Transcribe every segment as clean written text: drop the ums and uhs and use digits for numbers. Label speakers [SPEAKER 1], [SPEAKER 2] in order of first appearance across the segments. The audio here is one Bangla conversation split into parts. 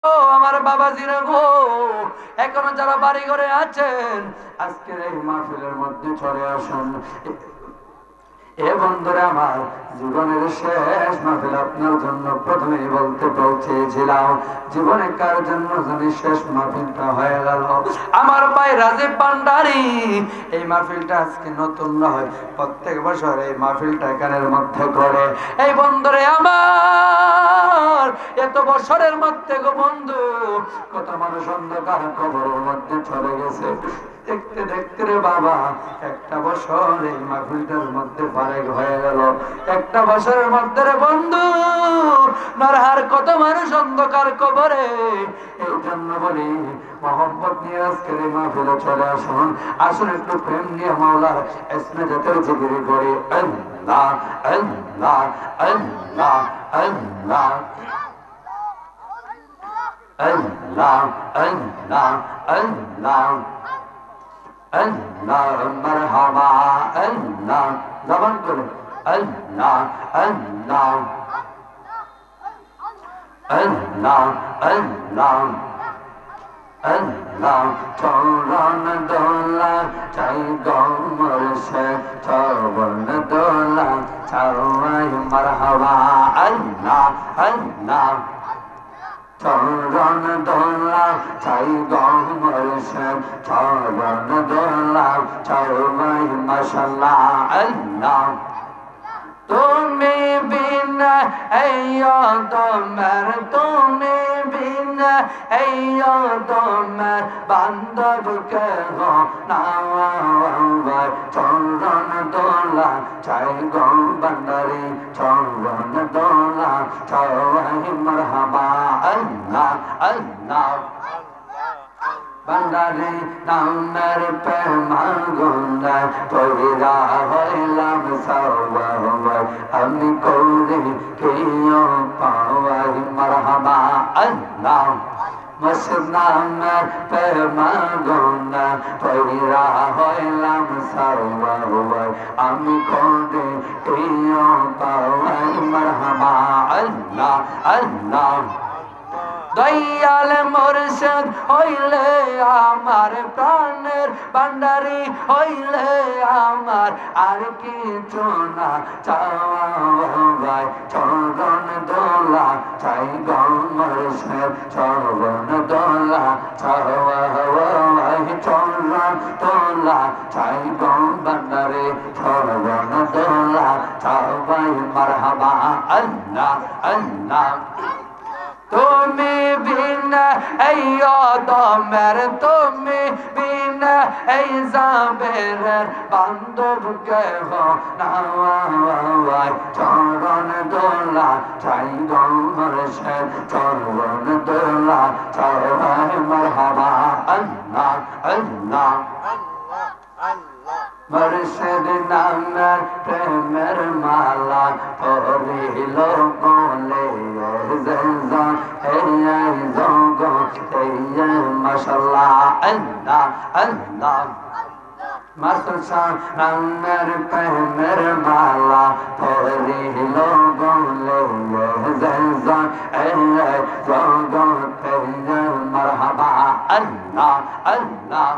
[SPEAKER 1] ও আমার বাবাজিরা গো, এখনো যারা বাড়ি ঘরে আছেন আজকের এই মাহফিলের মধ্যে চলে আসুন। এ বন্ধুরা আমার, জীবনের শেষ মাহফিল আপনার জন্য প্রথমেই বলতে চেয়েছিলাম, জীবনে কার জন্য জানি শেষ মাহফিলটা হয়ে গেল। আমার ভাই রাজীব ভান্ডারী, এই মাহফিলটা আজকে নতুন নয়, প্রত্যেক বছর এই মাহফিলটা এখানের মধ্যে করে। এই বন্ধুরে আমার, এত বছরের মধ্যে গো বন্ধু, কত মানুষ অন্ধকার কবরের মধ্যে চলে গেছে। দেখতে দেখতে রে বাবা, একটা বছর এই মাহফিলটার মধ্যে ফারেক হয়ে গেল। একটা বছরের মধ্যে রে বন্ধু, নরহার কত মানুষ অন্ধকার কবরে। এই জন্য বলি, মোহাম্মদ নিয়ে আজকের এই মাহফিলে চলে আসুন। আসুন একটু প্রেম নিয়ে মাওলার ইসমে জাতের জিকির করি। আল্লাহ আল্লাহ আল্লাহ আল্লাহ আল্লাহ আল্লাহ আল্লাহ আল্লাহ মারহাবা আল্লাহ, জবান করে আল্লাহ আল্লাহ আল্লাহ আল্লাহ আল্লাহ। চরণ দোলা চাই গমর সে, চরণ দোলা চাই মারহাবা আল্লাহ আল্লাহ। চরণ দোলা চাই গমর সে, চরণ দোলা চাই মাশাআল্লাহ আল্লাহ। তুমি বিনা এই তোমার, তুমি বিনা এই তোমার বান্ধব কেহ না। চরণ দোলা চাই গো ভান্ডারী, চরণ দোলা চাই মারহাবা আল্লাহ আল্লাহ। ভান্ডারী নামের প্রেমাগুনা পবিরা হইলাম সবাই, আমি করি কেউ পাওয়াই মারহাবা আল্লাহ। মসনামের প্রেমাগুনা পবিরা হইলাম সবাই, আমি করি কেউ পাওয়াই মারহাবা আল্লাহ আল্লাহ। দয়াল মুর্শিদ হইলে আমার প্রাণের ভান্ডারী, হইলে আমার আর কিছু না চাওয়াই। চরণ দোলা চাই গো মুর্শিদ, চরণ দোলা চাওয়াই। চরণ দোলা চাই গো ভান্ডারী, চরণ দোলা চাওয়াই মারহাবা আল্লাহ আল্লাহ। তুমি বিনা এই দমের, তুমি বিনা এই জাবের বান্ধব কেহ না। চরণ দোলা চাই গো মুর্শিদ, চরণ দোলা চাই মারহাবা আল্লাহ আল্লাহ। মুর্শিদ নামের প্রেমের মালা পরিল বলে মাশাআল্লাহ আল্লাহ আল্লাহ। মাসা নামের প্রেমের মালা পরিল বলে জগতে মারহাবা আল্লাহ আল্লাহ।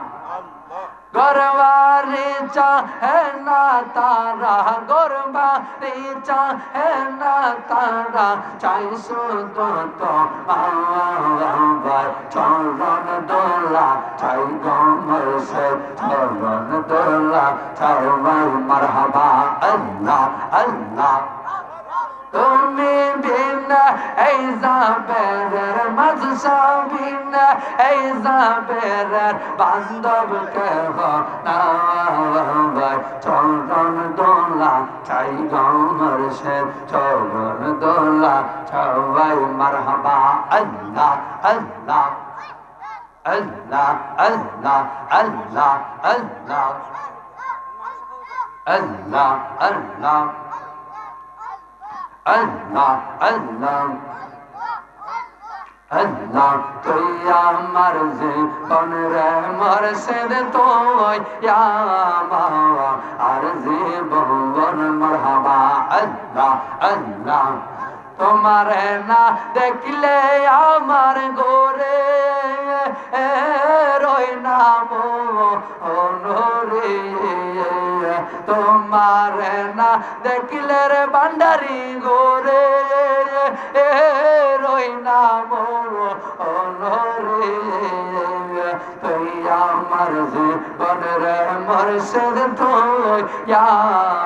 [SPEAKER 1] গরবারি চাহে না তারা, গরবারি চাহে না তারা, চাই শুধু তোমার চরণ দোলা চাই গো মুর্শিদ, চরণ দোলা চাই মারহাবা আল্লাহ আল্লাহ। তুমি বিনা এই জাবের মজসা, বিনা এই জাবের বান্ধব কেহ না। চরণ দোলা চাই গো মুর্শিদ, চরণ দোলা চাই মারহাবা আল্লাহ আল্লাহ আল্লাহ আল্লাহ আল্লাহ আল্লাহ আল্লাহ আল্লাহ আল্লাহ আল্লাহ আল্লাহ। তুই আমার জীবন রে মুর্শিদ, তুই আমার আর জীবন মারহাবা আল্লাহ আল্লাহ। তোমার না দেখলে আমার গোরে রই নাম অনরে তোমার না দেখলে রে ভান্ডারি গোরে রই নাম অনরে তুই আমার জীবনের মুর্শিদ তুই ইয়া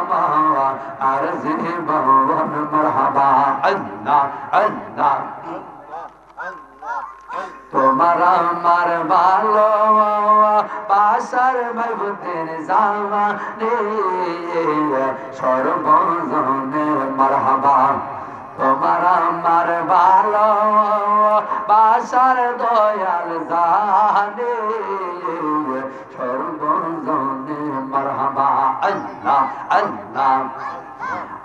[SPEAKER 1] মাওলা আর জীবন মারহাবা আল্লাহ আল্লাহ তোমার আমার ভালো বাসার মাহবুবের জামানে সর্বজনে মারহাবা তোমার আমার ভালো বাসার দয়াল জানে সর্বজনে মারহাবা আল্লাহ আল্লাহ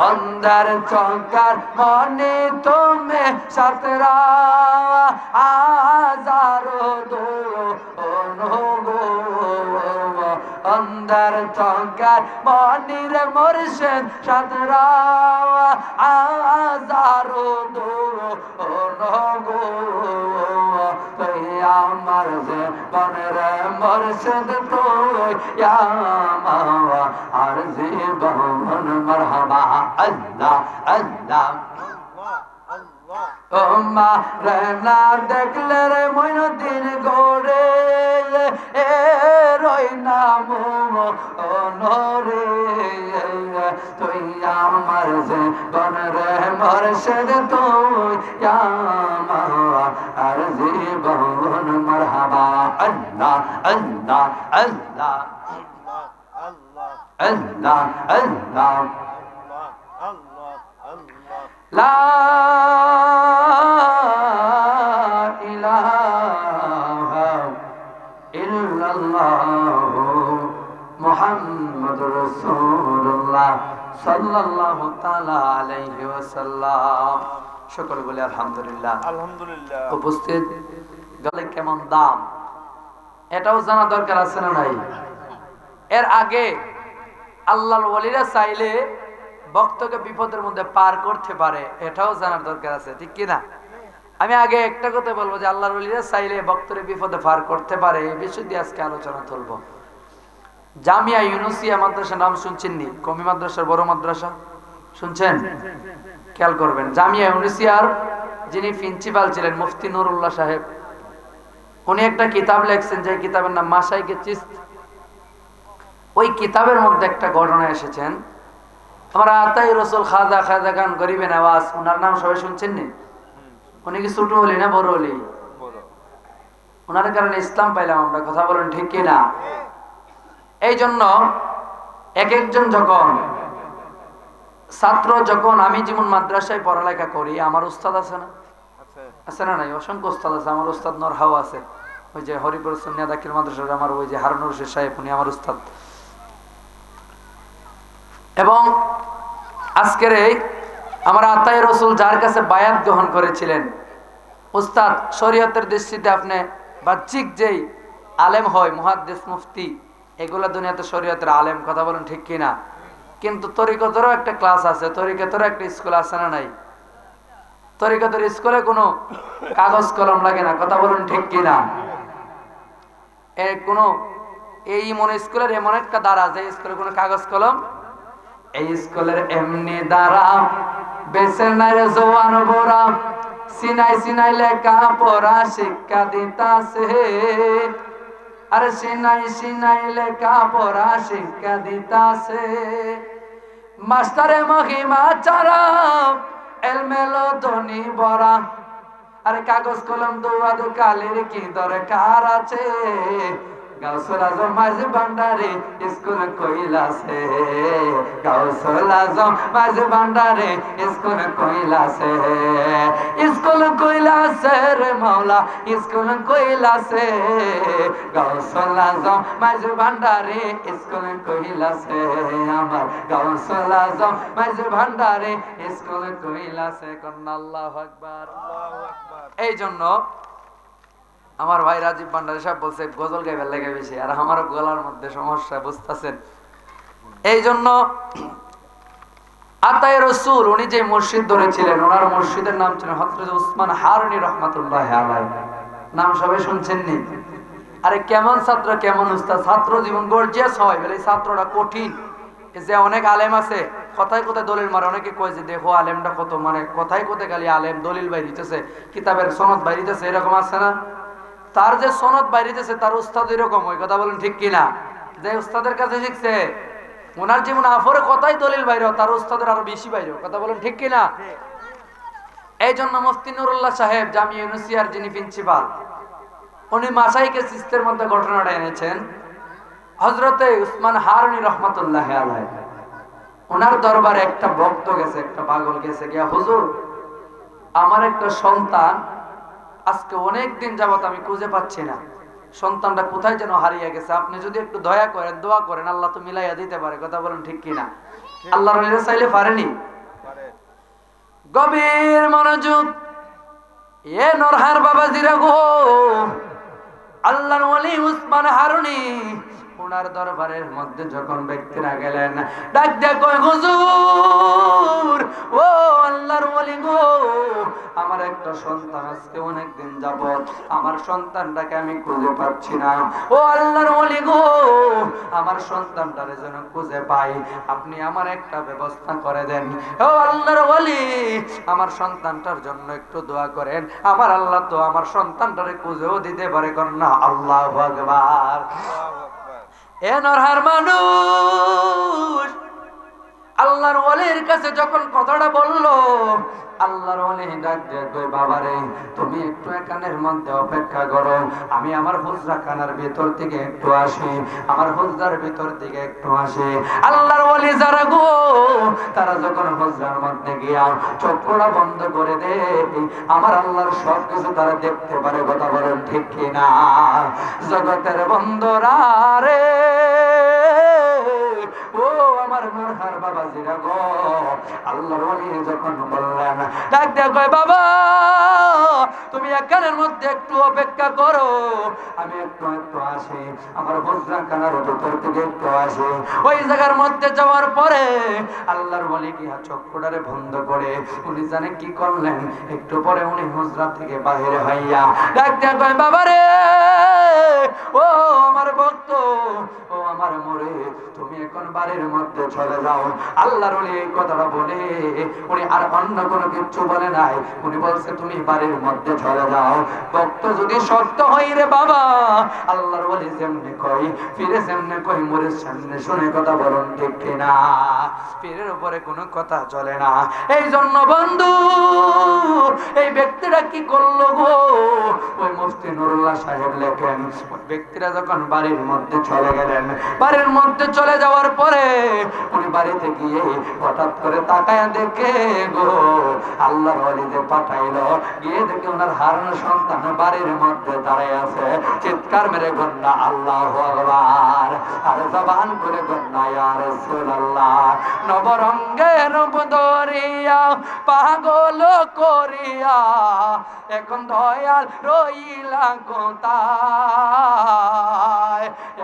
[SPEAKER 1] অন্ধার চৌকার মনে তুমি সাতরা হাজারো দো অনুগো অন্ধার চৌকার মনির মুর্শিদ সাতরা হাজারো দো অনুগো তুই আমার জীবনের মুর্শিদ তুই ইয়া মাওলা আর জীবন মারহাবা আল্লাহ আল্লাহ ওমা না দেখলে রে মইনুদ্দিন গোরে রই নাম অনরে তুই আমার জীবন রে মুর্শিদ তুই ইয়া মাওলা আর জীবন মারহাবা আল্লাহ আল্লাহ আল্লাহ আল্লাহ আল্লাহ লা ইলাহা ইল্লাল্লাহ মুহাম্মাদুর রাসূলুল্লাহ সাল্লাল্লাহু তাআলা আলাইহি ওয়াসাল্লাম। সকলে বলে আলহামদুলিল্লাহ। আলহামদুলিল্লাহ। উপস্থিত গলে কেমন দাম এটাও জানা দরকার আছে না নাই? এর আগে আল্লাহর ওলিরা চাইলে ভক্তকে বিপদের মধ্যে পার করতে পারে, এটাও জানার দরকার আছে, ঠিক কি না? আমি আগে একটা কথা বলবো যে আল্লাহর ওলিরা চাইলে ভক্তরে বিপদে পার করতে পারে, এই বিষয় দিয়ে আজকে আলোচনা তুলবো। জামিয়া ইউনুসিয়া মাদ্রাসা নাম শুনছেন নি? কমি মাদ্রাসার বড় মাদ্রাসা শুনছেন? খেয়াল করবেন, জামিয়া ইউনুসিয়ার যিনি প্রিন্সিপাল ছিলেন মুফতি নুরুল্লাহ সাহেব, উনি একটা কিতাব লেখছেন যে কিতাবের নাম মাশায়েখে চিশত। ওই কিতাবের মধ্যে একটা ঘটনা এসেছেন, আমরা আতাই রসুল খাজা খাজা খান গরিবে নওয়াজ, ওনার নাম সবাই শুনছেন নি? উনি কি ছোট হলি না বড় হলি? ওনার কারণে ইসলাম পাইলাম আমরা, কথা বলেন ঠিক কি না? এই জন্য এক একজন যখন ছাত্র, যখন আমি যেমন মাদ্রাসায় পড়ালেখা করি, আমার উস্তাদ আছে না? আছে না নাই? অসংখ্য উস্তাদ আছে। আমার উস্তাদ নরহাও আছে, ওই যে হরিপুর সুন্নিয়া দাখিল মাদ্রাসার আমার ওই যে হারুনুর রশিদ সাহেব, উনি আমার উস্তাদ। এবং আজকের এই আমার আতাই রসুল যার কাছে বায়াত গ্রহণ করেছিলেন, উস্তাদ শরীয়তের দৃষ্টিতে আপনি বাহ্যিক যেই আলেম হয়, মুহাদ্দিস মুফতি, এগুলা দুনিয়াতে শরীয়তের আলেম, কথা বলেন ঠিক কিনা? কিন্তু তরিকতেরও একটা ক্লাস আছে, তরিকতেরও একটা স্কুল আছে না নাই? তরিকতের স্কুলে কোনো কাগজ কলম লাগে না, কথা বলেন ঠিক কিনা? এই মনে স্কুলের এমন একটা দ্বারা যে স্কুলে কোনো কাগজ কলম, এই স্কুলের এমনি দ্বারা বেছে নাই রে জওয়ান বোরা, সিনাই সিনাই লেখা পড়া শিক্ষা দিতাছে, আরে সিনাই সিনাই লেখা পড়া শিক্ষা দিতাছে, মাস্টারে মহিমা চারা এলমেলো ধনী বরা, আরে কাগজ কলম দোয়া দু কালের কি দরকার আছে, গাউসুল আজম মাঝি ভান্ডারে স্কুল কইলাছে, গাউসুল আজম মাঝি ভান্ডারে স্কুল কইলাছে, স্কুল কইলাছে রে মাওলা স্কুল কইলাছে, গাউসুল আজম মাঝি ভান্ডারে স্কুল কইলাছে, আমার গাউসুল আজম মাঝি ভান্ডারে স্কুল কইলাছে। কন্যা আল্লাহু আকবার। এই জন্য আমার ভাই রাজীব ভান্ডারী সাহেব বলছে গজল গাইবার লেগে বেশি, আর আমারও গলার মধ্যে সমস্যা, বুঝতেছেন? এই জন্য আতায়ে রাসূল উনি যে মসজিদ ধরেছিলেন, ওনার মসজিদের নাম ছিল হযরত উসমান হারুনি রাহমাতুল্লাহি আলাইহি। নাম সবাই শুনছেন নি? আরে কেমন ছাত্র, কেমন উস্তাদ! ছাত্র জীবন গর্জিয়াস হয় বলে এই ছাত্রটা কঠিন। এই যে অনেক আলেম আছে কথায় কথায় দলিল মারে, অনেকে কয় যে দেখো আলেমটা কত, মানে কথায় কথায় খালি আলেম দলিল বাইরিতেছে, কিতাবের সনদ বাইরিতেছে, এরকম আছে না? তার যে সনদ বাইরিতেছে তার উস্তাদ এরকম, ওই কথা বলেন ঠিক কিনা? যে উস্তাদের কাছে শিখছে ওনার জীবন আফরে কথাই দলিল বাইরে, তার উস্তাদের আরো বেশি বাইরে, কথা বলেন ঠিক কিনা? এই জন্য মুফতি নুরুল্লাহ সাহেব জামিয়া ইউনুসিয়ার যিনি প্রিন্সিপাল, উনি মাসাইকে সিস্টের মধ্যে ঘটনাটা এনেছেন। হযরতে উসমান হারুনি রাহমাতুল্লাহি আলাইহি ওনার দরবারে একটা ভক্ত গেছে, একটা পাগল গেছে, গিয়া হুজুর আমার একটা সন্তান আজকে অনেক দিন যাবত আমি খুঁজে পাচ্ছি না, সন্তানটা কোথায় যেন হারিয়ে গেছে, আপনি যদি একটু দয়া করেন, দোয়া করেন, আল্লাহ তো মিলাইয়া দিতে পারে, কথা বলেন ঠিক কিনা? আল্লাহর ওলি চাইলে পারেনি? গভীর মনোযোগ, এ নরহার বাবাজিরা গো, আল্লাহর ওলি উসমান হারুনি ওনার দরবারের মধ্যে যখন ব্যক্তিরা গেলেন, ডাক দিয়ে কয় হুজুর, ও আল্লাহর ওলি গো, আমার একটা সন্তান আজকে অনেক দিন যাবত আমার সন্তানটাকে আমি খুঁজে পাচ্ছি না, ও আল্লাহর ওলি গো, আমার সন্তানটারে যেন খুঁজে পাই, আপনি আমার একটা ব্যবস্থা করে দেন। ও আল্লাহর ওলি, আমার সন্তানটার জন্য একটু দোয়া করেন, আমার আল্লাহ তো আমার সন্তানটারে খুঁজেও দিতে পারে, কন্যা আল্লাহু আকবার। এ নরহার মানুষ আল্লাহর ওলির কাছে যখন কথাটা বললো, আল্লাহর ওলি ডাক দিয়ে কই বাবারে তুমি একটু এখানের মধ্যে অপেক্ষা করো, আমি আমার হুজরা খানার ভিতর থেকে একটু আসি, আমার হুজরার ভিতর থেকে একটু আসি। আল্লাহর ওলি যারা গো, তারা যখন হুজরার মধ্যে গিয়া চক্ষুটা বন্ধ করে দেয়, আমার আল্লাহর সব কিছু তারা দেখতে পারে, কথা বলেন ঠিক কিনা? জগতের বন্ধুরা রে, ও আমার নরহার বাবাজিরা গো, আল্লাহর ওলি যখন বললেন, ডাক দিয়ে কয় বাবা তুমি এখানের মধ্যে একটু অপেক্ষা করো, আমি একটু একটু আসি, আমার হুজরা খানার ভিতর থেকে একটু আসি। ওই জায়গার মধ্যে যাওয়ার পরে আল্লাহর ওলি কি চক্ষুটারে বন্ধ করে উনি জানে কি করলেন, একটু পরে উনি হুজরা থেকে বাহির হইয়া ডাক দিয়ে কয় বাবা রে, ও আমার ভক্ত, ও আমার মুরিদ, তুমি এখন বাড়ির মধ্যে চলে যাও। আল্লাহর ওলি এই কথাটা বলে উনি আর অন্য কোনো কিছু বলে নাই, উনি বলছে তুমি বাড়ির মধ্যে চলে যাও। ভক্ত যদি সত্য হই রে বাবা, আল্লাহর ওলি যেমনি কই ফিরে যেমনি কই মুরিদ সামনে শুনে, কথা বলুন ঠিক কিনা? পীরের উপরে কোনো কথা চলে না। এই জন্য বন্ধু এই ব্যক্তিরা কি করলো গো, ওই মুফতি নুরুল্লাহ সাহেব লেখেন, ওই ব্যক্তিরা যখন বাড়ির মধ্যে চলে গেলেন, বাড়ির মধ্যে চলে যাওয়ার পরে উনি বাড়িতে গিয়ে হঠাৎ করে তাকায় দেখে গো, আল্লাহর ওলি যে পাঠাইলো, গিয়ে দেখে ওনার হারানো সন্তান বাড়ির মধ্যে দাঁড়ায় আছে। চিৎকার মেরে গন্না আল্লাহু আকবার, আর জবান করে গন্না ইয়া রাসূলুল্লাহ। নবরঙ্গে রূপ ধরিয়া পাগল করিয়া এখন দয়াল রইলা কোথায়,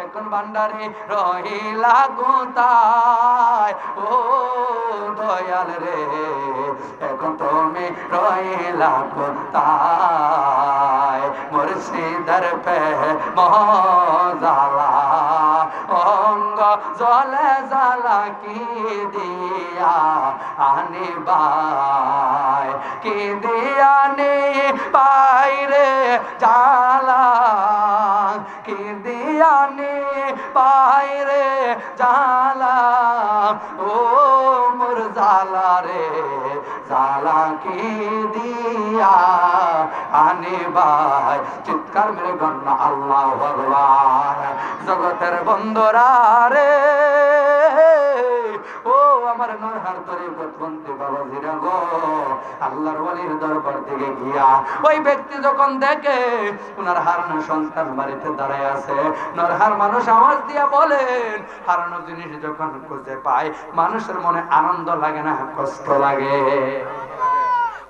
[SPEAKER 1] এখন ভান্ডারে রইলা কোথায়, ও দয়াল রে এখন তুমি রইলা কোথায়, মুর্শিদার পে মজালা অঙ্গ জলে জালা কি দিয়া আনি বাই, কি দিয়া নে বাইরে জালা, কি দিয়া নে বাইরে জালা, ও মোর জালা রে জালা কি দিয়া আনি বাই। চিৎকার মেরে গন্না আল্লাহু আকবার। জগতের বন্ধুরা রে, ও আমার নরহার তরিকতপন্থী বাবাজিরা গো, আল্লাহর ওলির দরবার থেকে গিয়া ওই ব্যক্তি যখন দেখে ওনার হারানো সন্তান বাড়িতে দাঁড়ায় আছে, নরহার মানুষ আওয়াজ দিয়া বলেন, হারানো জিনিস যখন খুঁজে পায় মানুষের মনে আনন্দ লাগে না, কষ্ট লাগে।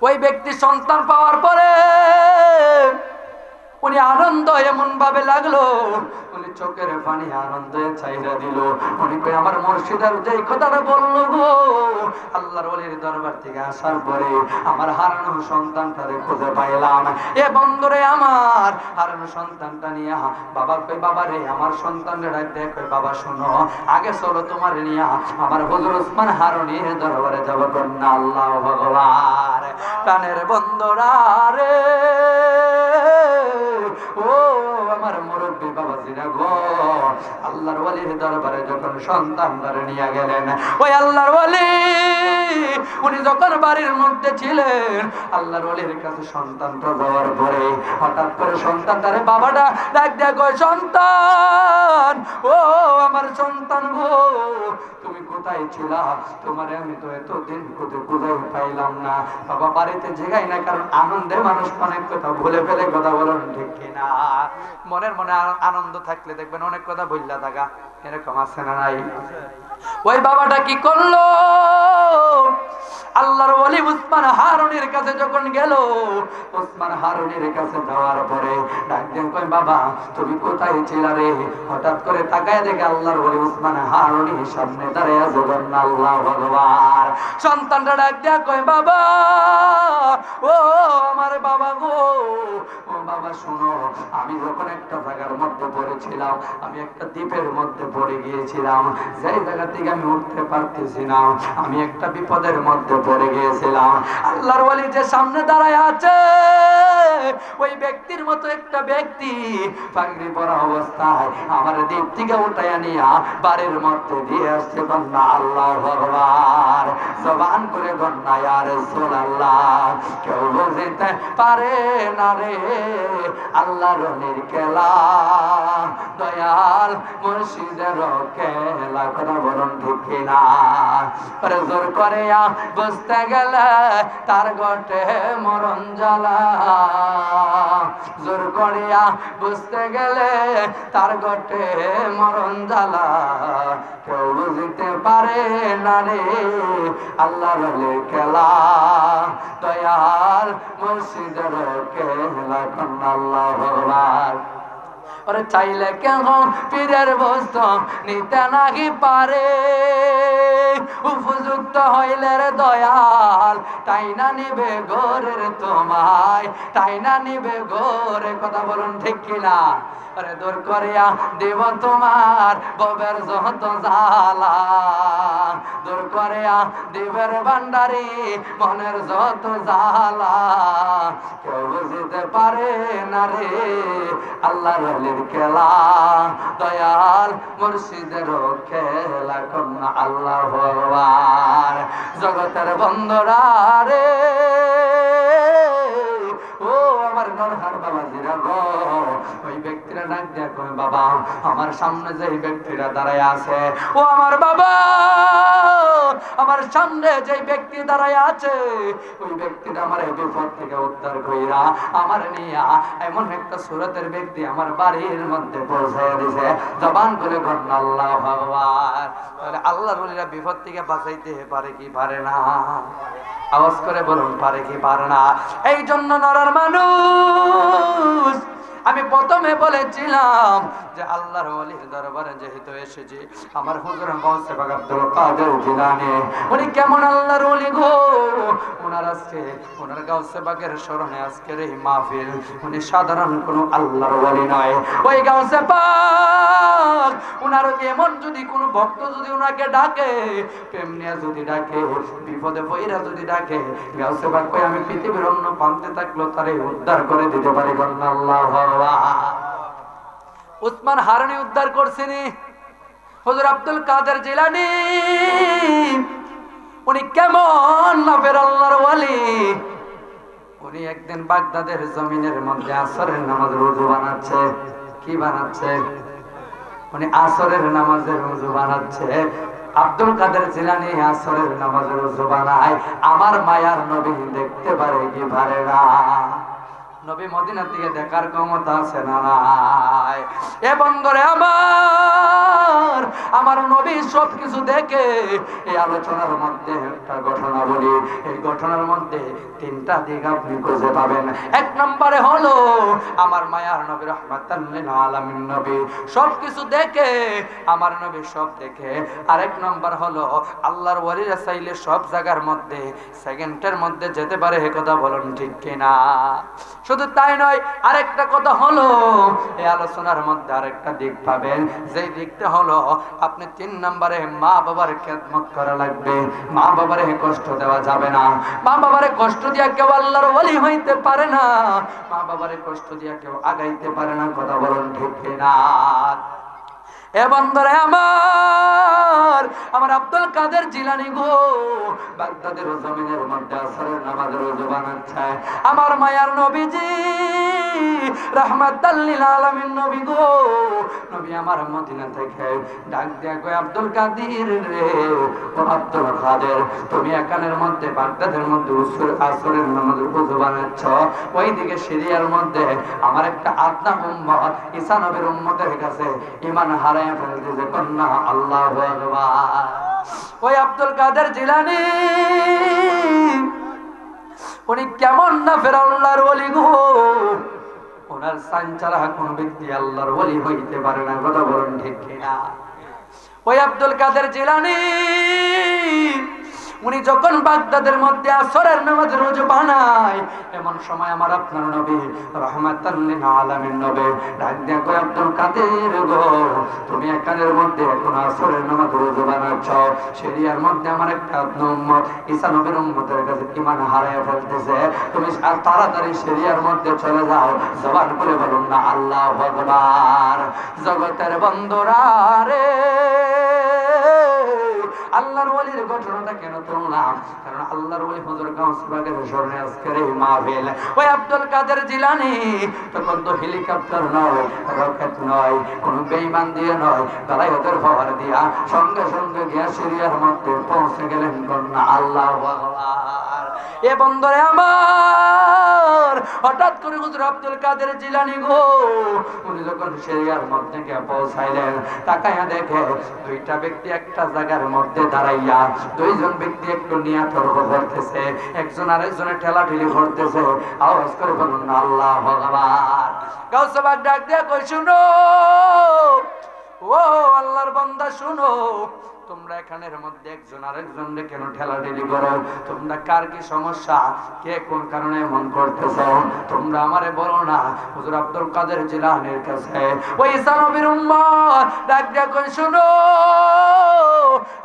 [SPEAKER 1] ওই ব্যক্তি সন্তান পাওয়ার পরে উনি আনন্দ এমন ভাবে লাগলো, উনি চোখের পানি আনন্দে চাইরা দিল। উনি কই আমার মুর্শিদার যে কথাটা বললো গো, আল্লাহর ওলির দরবার থেকে আসার পরে আমার হারানো সন্তানটারে খুঁজে পাইলাম। এ বন্ধুরে আমার হারানো সন্তানটা নিয়ে বাবা কই বাবা রে আমার সন্তানরে ডাক দেয়, কই বাবা শোনো আগে চলো তোমার নিয়ে আমার হুজুর ওসমান হারুনির দরবারে যাব। কন্যা আল্লাহ ভগবান প্রাণের বন্ধুরা রে, ও আমার মুরব্বী বাবাজিরা গো, আল্লাহর ওলির দরবারে যখন সন্তানদারে নিয়ে গেলেন, ওই আল্লাহর ওলি উনি যখন বাড়ির মধ্যে ছিলেন, আল্লাহর ওলির কাছে সন্তানটা যাওয়ার পরে হঠাৎ করে সন্তানটারে বাবাটা ডাক দেয়, কই সন্তান, ও আমার সন্তান গো তুমি কোথায় ছিলা? তোমারে আমি তো এতদিন কোথায় পাইলাম না। বাবা বাড়িতে জেগাই না, কারণ আনন্দে মানুষ অনেক কথা ভুলে ফেলে, কথা বলেন ঠিক কিনা? মনের মনে আনন্দ থাকলে দেখবেন অনেক কথা ভুললা থাকা, এরকম আছে না নাই? ওই বাবাটা কি করলো, আল্লাহর ওলি ওসমান হারুনির কাছে যখন গেল, ওসমান হারুনির কাছে যাওয়ার পরে ডাক দেন, কই বাবা তুমি কোথায় ছিলা রে? হঠাৎ করে তাকায় দেখে আল্লাহর ওলি ওসমান হারুনির সামনে দাঁড়িয়ে আছে। আল্লাহ ভগবান সন্তানটা ডাক দেয়া কই বাবা, ও আমার বাবা গো, ও বাবা শোনো, আমি যখন একটা জায়গার মধ্যে পড়েছিলাম, আমি একটা দ্বীপের মধ্যে পড়ে গিয়েছিলাম, যেই জায়গা থেকে আমি উঠতে পারতেছি না, আমি একটা বিপদের মধ্যে পড়ে গিয়েছিলাম। আল্লাহর ওলি যে সামনে দাঁড়ায় আছে, ওই ব্যক্তির মতো একটা ব্যক্তি পাগড়ি পরা অবস্থায় আমার দ্বীপ থেকে উঠাইয়া নিয়া বাড়ির মধ্যে দিয়ে আসছে। কন্যা আল্লাহ ভগবান জবান করে কন্যা ইয়া রাসূলুল্লাহ, কেউ বুঝতে পারে না রে আল্লাহর ওলির খেলা, দয়াল মুর্শিদের খেলা, কথা বলুন ঠিক কিনা? জোর করে বুঝতে গেলে তার ঘটে মরণ জ্বালা, জোর করিয়া বুঝতে গেলে তার ঘটে মরণ জ্বালা, কেউ বুঝতে পারে না রে আল্লাহর ওলির খেলা, দয়াল মুর্শিদের খেলা। কন্যা আল্লাহ ভগবান ওরে চাইলে কেন পীরের বস্তু নিতে নাহি পারে, উপযুক্ত হইলে রে দয়াল তাই না নিবে গোরের তোমায়, তাই না নিবে গোরে, কথা বলুন ঠিক কিনা? আরে দূর করিয়া দেব তোমার ববের যত জ্বালা, দূর করিয়া দেবের ভান্ডারি মনের যত জ্বালা, কেউ বুঝতে পারে না রে আল্লাহর ওলির খেলা, দয়াল মুর্শিদের খেলা। কন্যা আল্লাহ ভগবান জগতের বন্ধুরা রে, ও আমার নরহার বাবাজিরা গো, ওই ব্যক্তিরা ডাক দেয়া কই বাবা আমার সামনে যে ব্যক্তিরা দাঁড়ায় আছে, ও আমার বাবা আমার সামনে যে ব্যক্তি দাঁড়ায় আছে, ওই ব্যক্তিটা আমার এই বিপদ থেকে উদ্ধার কইরা আমার নিয়া এমন একটা সুরতের ব্যক্তি আমার বাড়ির মধ্যে পৌঁছায় দিছে। জবান করে কন্যা আল্লাহ ভগবান। তাহলে আল্লাহর ওলিরা বিপদ থেকে বাঁচাইতে পারে কি পারে না? আওয়াজ করে বলুন পারে কি পারে না? এই জন্য নরর মানুষ আমি প্রথমে বলেছিলাম যে আল্লাহর ওলির দরবারে যেহেতু এসেছি, আমার হুজুর গাউসে পাক আব্দুল কাদের জিলানী উনি কেমন আল্লাহর ওলি গো, ওনার আজকে ওনার গাউসে পাকের স্মরণে আজকের এই মাহফিল, উনি সাধারণ কোনো আল্লাহর ওলি নয়। ওই গাউসে পাক ওনার এমন যদি কোনো ভক্ত যদি ওনাকে ডাকে, প্রেম নিয়ে যদি ডাকে, বিপদে পইরা যদি ডাকে, গাউসে পাক কই আমি পৃথিবীর অন্য প্রান্তে থাকলেও তারে উদ্ধার করে দিতে পারি। কন্যা আল্লাহ উসমান হারুনি উদ্ধার করছেনি হুজুর আব্দুল কাদের জিলানী, উনি কেমন নবের আল্লাহর ওলি। উনি একদিন বাগদাদের জমিনের মধ্যে আসরের নামাজের ওযু বানাচ্ছে। কি বানাচ্ছে? উনি আসরের নামাজের ওযু বানাচ্ছে। আব্দুল কাদের জিলানী আসরের নামাজের ওযু বানায়, আমার মায়ার নবী দেখতে পারে কি পারে না? নবী মদিনা থেকে দেখার ক্ষমতা আছে না নাই? এ বন্ধুরে আমার, আমার নবী সবকিছু দেখে। এই আলোচনার মধ্যে একটা ঘটনা বলি, এই ঘটনার মধ্যে তিনটা দিক আপনি খুঁজে পাবেন। এক নম্বরে হলো আমার মায়ার নবী রাহমাতাল লিল আলামিন নবী সবকিছু দেখে, আমার নবী সব দেখে। আরেক নম্বর হলো আল্লাহর ওয়ালিরা চাইলে সব জায়গার মধ্যে সেকেন্ডের মধ্যে যেতে পারে। এ কথা বলুন ঠিক কিনা? শুধু তাই নয়, আরেকটা কথা হলো এই আলোচনার মধ্যে আরেকটা দিক পাবেন, যেই দিকটা হলো আপনি 3 নম্বরে মা বাবার খেদমত করা লাগবে। মা বাবারে কষ্ট দেওয়া যাবে না। মা বাবারে কষ্ট দিয়া কেউ আল্লাহর ওয়ালি হইতে পারে না। মা বাবারে কষ্ট দিয়া কেউ আগাইতে পারে না। কথা বলুন ঠিক কিনা? এ বন্ধুরে আমার, আমার আব্দুল কাদের জিলানী গো বাগদাদের জমিনের মধ্যে আসরের নামাজের ওযু বানাচ্ছে। আমার মায়ার নবীজি রাহমাতাল লিল আলামিন নবী গো, নবী আমার মদিনা থেকে ডাক দিয়া কয়, আব্দুল কাদের রে, ও আব্দুল কাদের, তুমি এখানের মধ্যে বাগদাদের মধ্যে আসরের নামাজের ওযু বানাচ্ছ, ওইদিকে সিরিয়ার মধ্যে আমার একটা আদনা উম্মত ঈসা নবীর উম্মতের কাছে ঈমান হারায় ফেলতেছে। কন্যা আল্লাহু আকবার। ওই আব্দুল কাদের জিলানী উনি কেমন না ফের আল্লাহর ওলি গো, ওনার সাইন ছাড়া কোন ব্যক্তি আল্লাহর ওলি হইতে পারে না। কথা বলুন ঠিক কিনা? ওই আব্দুল কাদের জিলানী উনি যখন বাগদাদের মধ্যে আসরের নামাজের ওযু বানায়, এমন সময় আমার আপনার নবী রাহমাতাল লিল আলামিন নবী ডাক দিয়া কয়, আব্দুল কাদের গো, তুমি এখানের মধ্যে এখন আসরের নামাজের ওযু বানাচ্ছ, সিরিয়ার মধ্যে আমার একটা উম্মত ঈসা নবীর উম্মতের কাছে ঈমান হারায় ফেলতেছে, তুমি তাড়াতাড়ি সিরিয়ার মধ্যে চলে যাও। জবান করে বলুন না আল্লাহু আকবার। জগতের বন্ধুরা রে, আল্লাহর ওলির ঘটনাটা কেন তুললাম? কারণ আল্লাহর ওলি হুজুর গাউস বাগের স্মরণে আজকের এই মাহফিল। ওই আব্দুল কাদের জিলানী তখন তো হেলিকপ্টার নয়, রকেট নয়, কোন বেঈমান দিয়ে নয়, বেলায়েতের পাওয়ার দিয়া সঙ্গে সঙ্গে গিয়া সিরিয়ার মধ্যে পৌঁছে গেলেন। কন্যা আল্লাহু আকবার। এ বন্ধুরে আমার, হঠাৎ করে হুজুর আব্দুল কাদের জিলানী গো উনি যখন সিরিয়ার মধ্যে গিয়ে পৌঁছাইলেন, তাকায়া দেখে দুইটা ব্যক্তি একটা জায়গার মধ্যে দাঁড়াইয়া, দুইজন ব্যক্তি একটু নিয়া তর্ক করতেছে, একজন আরেকজনের ঠেলাঠেলি করতেছে। আওয়াজ করে বলুন না আল্লাহু আকবার। গাউসে পাক ডাক দিয়া কই, শুনো ও আল্লাহর বান্দা, শুনো, তোমরা এখানের মধ্যে একজন আরেকজনকে কেন ঠেলাঠেলি করো? তোমরা কার কি সমস্যা? কে কোন কারণে এমন করতেছো? তোমরা আমারে বলো না। হুজুর আব্দুল কাদের জিলানীর কাছে ওই ঈসা নবীর উম্মত ডাক দিয়া কই, শুনো,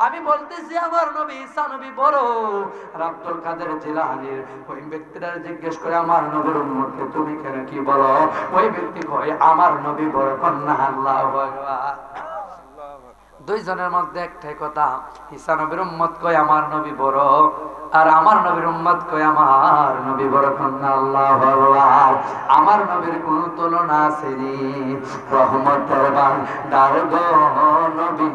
[SPEAKER 1] আমি বলতেছি আমার নবী ঈসা নবী বড়। আর আব্দুল কাদের জিলানীর ওই ব্যক্তিটা জিজ্ঞেস করে, আমার নবীর উম্মতকে তুমি কেন কি বলো? ওই ব্যক্তি কয়, আমার নবী বড়। কন্যা আল্লাহু আকবার। দুইজনের মধ্যে একটাই কথা, ঈসা নবীর উম্মত কয় আমার নবী বড়, আর আমার নবীর উম্মত কয় আমার নবী বড়। কন্যা আল্লাহু আকবার। আমার নবীর কোন তুলনা আছে নি? রহমতের ভান্ডার গো নবী,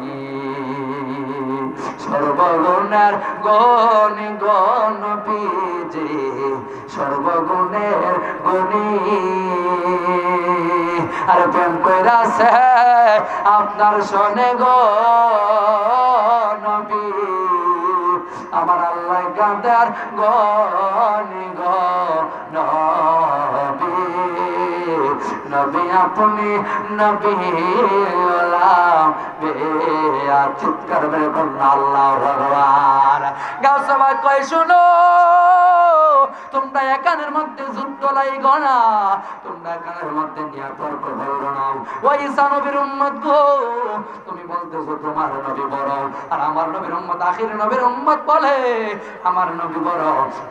[SPEAKER 1] সর্বগুণের গনি গণবীজি, সর্বগুণের গনি। আর প্রেম কইরাছে আপনার শোনে গো নবী, আমার আল্লাহ কাদের গনি গো নবী, নবী আপনি নবী ওলাম বেয়া। চিৎকার করে বলুন আল্লাহু আকবার। গাউসে পাক কয়, শুনো, তোমরা একানের মধ্যে যুদ্ধ লাইগো না, তোমরা একানের মধ্যে নিয়ে তর্ক করো না। ওই ঈসা নবীর উম্মত গো, তুমি বলতেছো তোমার নবী বড়, আর আমার নবীর উম্মত আখির নবীর উম্মত বলে আমার নবী বড়।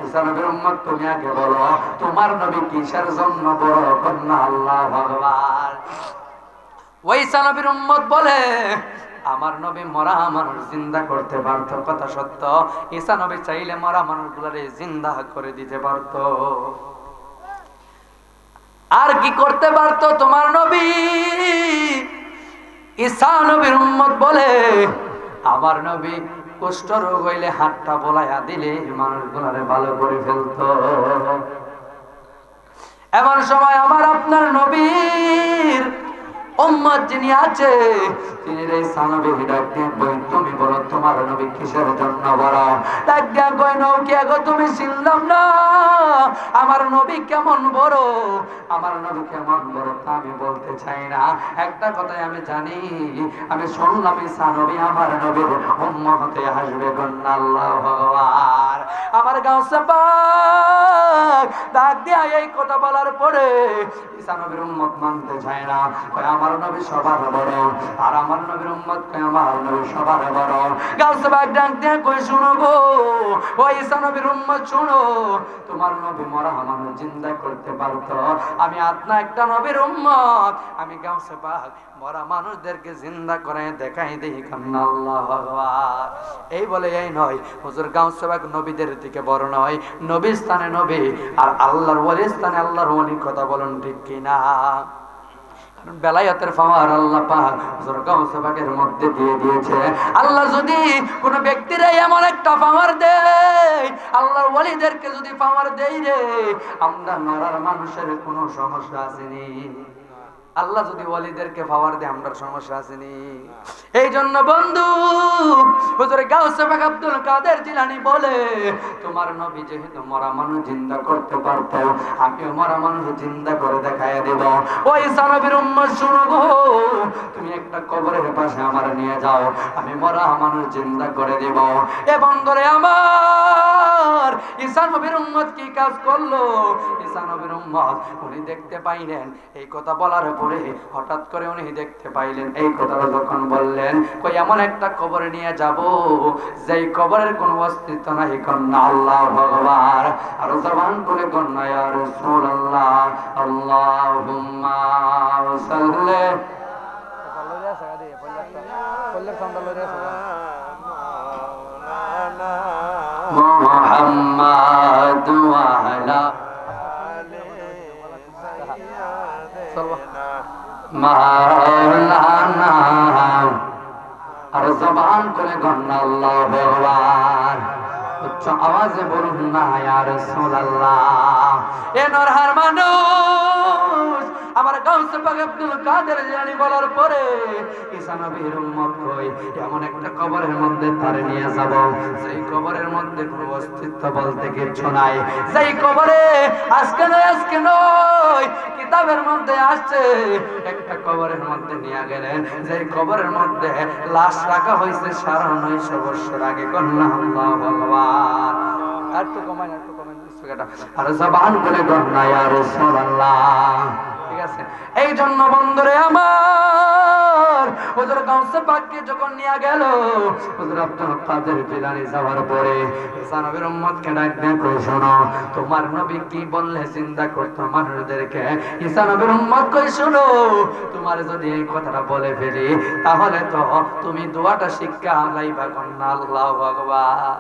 [SPEAKER 1] ঈসা নবীর উম্মত তুমি আগে বলো, তোমার নবী কিসের জন্য বড়? কন্যা আল্লাহু আকবার। ওই ঈসা নবীর উম্মত বলে আমার নবী মরা মানুষ জিন্দা করতে পারতো। কথা সত্য, ঈসা নবী চাইলে মরা মানুষগুলোরে জিন্দা করে দিতে পারতো। আর কি করতে পারতো তোমার নবী? ঈসা নবীর উম্মত বলে আমার নবী কুষ্ঠ রোগ হইলে হাতটা বোলাইয়া দিলে মানুষগুলোরে ভালো করে ফেলতো। এমন সময় আমার আপনার নবীর উম্মত যিনি আছে তিনি রে সানবী ডাক দিয়ে বই তুমি বলো তোমার নবী কিসের জন্য বড়? ডাক দিয়া কই নৌকি গো তুমি চিনলাম না আমার নবী কেমন বড়, আমার নবী কেমন বড় তা আমি বলতে চাই না, একটা কথাই আমি জানি, আমি শুনলাম সানবী আমার নবীর উম্মতে আসবে গন্না আল্লাহু আকবার। আমার গাউসে পাক ডাক দিয়া এই কথা বলার পরে ঈসা নবীর উম্মত মানতে চায় না, কয় আমার নবী সবার বড়, আর আমার নবীর উম্মত কয় আমার নবী সবার বড়। গাউসে পাক ডাক দিয়া কয় শুনো গো ও ঈসা নবীর উম্মত শুনো, তোমার নবী মরা মানুষ জিন্দা করতে পারতো, আমি আপনা একটা নবীর উম্মত, আমি গাউসে পাক মরা মানুষদেরকে জিন্দা করে দেখাই দেই কান্না আল্লাহু আকবার। এই বলে এই নয় হুজুর গাউসে পাক নবীদের দিকে বড় নয়, নবীর স্থানে নবী আর আল্লাহর ওলির স্থানে আল্লাহর ওলি, কথা বলুন ঠিক কিনা? কারণ বেলায়েতের পাওয়ার আল্লাহ পাক হুজুর গাউসে পাকের মধ্যে দিয়ে দিয়েছে। আল্লাহ যদি কোন ব্যক্তির এমন একটা পাওয়ার দেয়, আল্লাহর ওলিদেরকে যদি পাওয়ার দেয় রে, আমরা নরার মানুষের কোনো সমস্যা আসেনি। আল্লাহ যদি ওয়ালিদেরকে পাওয়ার দেয় আমরা সমস্যা আসেনি। এই জন্য বন্ধু হুজুর গাউসে পাক আব্দুল কাদের জিলানী বলে তোমার নবী যেহেতু মরা মানুষ জিন্দা করতে পারত, আমিও মরা মানুষ জিন্দা করে দেখাইয়া দেব। ওই সানবীর উম্মত শুনো গো, তুমি একটা কবরের পাশে আমার নিয়ে যাও, আমি মরা মানুষ জিন্দা করে দেব। এ বন্ধুরে আমার ঈসা নবীর উম্মত কি কাজ করলো? ঈসা নবীর উম্মত উনি দেখতে পাইলেন, এই কথা বলার পরে হঠাৎ করে উনি দেখতে পাইলেন, এই কথাটা যখন বললেন কই এমন একটা কবরে নিয়ে যাব যেই কবরের কোনো অস্তিত্ব নাই, কন্যা আল্লাহ ভগবান, আর জবান করে কন্যা ইয়া রাসূলুল্লাহ আল্লাহুম্মা সাল্লি মুহাম্মাদ ওয়া আলা মাওলানা, আর জবান করে গন্না আল্লাহ ভগবান, উচ্চ আওয়াজে বলুন না ইয়া রাসূলুল্লাহ। এ নরহার মানুষ আমার গাউসে পাক আব্দুল কাদের জিলানী বলার পরে ঈসা নবীর উম্মত কই এমন একটা কবরের মধ্যে তারে নিয়ে যাব যেই কবরের মধ্যে কোনো অস্তিত্ব বলতে কিছু নাই, যেই কবরে আজকে নয় কিতাবের মধ্যে আসছে একটা কবরের মধ্যে নিয়ে গেলেন, যেই কবরের মধ্যে লাশ রাখা হয়েছে 950 বছর আগে। কন্যা আল্লাহ ভগবান, আর তো কমাই আর জবান করে কন্যা ইয়া রাসূলুল্লাহ। ঠিক আছে, এই জন্য বন্ধুরে আমার হুজুর গাউসে পাককে যখন নিয়ে গেল হুজুর আব্দুল কাদের জিলানী যাওয়ার পরে ঈসা নবীর উম্মতকে ডাক দিয়ে কই শোনো তোমার নবী কি বললে চিন্তা করতো মানুষদেরকে? ঈসা নবীর উম্মত কই শোনো, তোমার যদি এই কথাটা বলে ফেলি তাহলে তো তুমি দোয়াটা শিক্ষা লাইবা কন্যা আল্লাহু আকবার।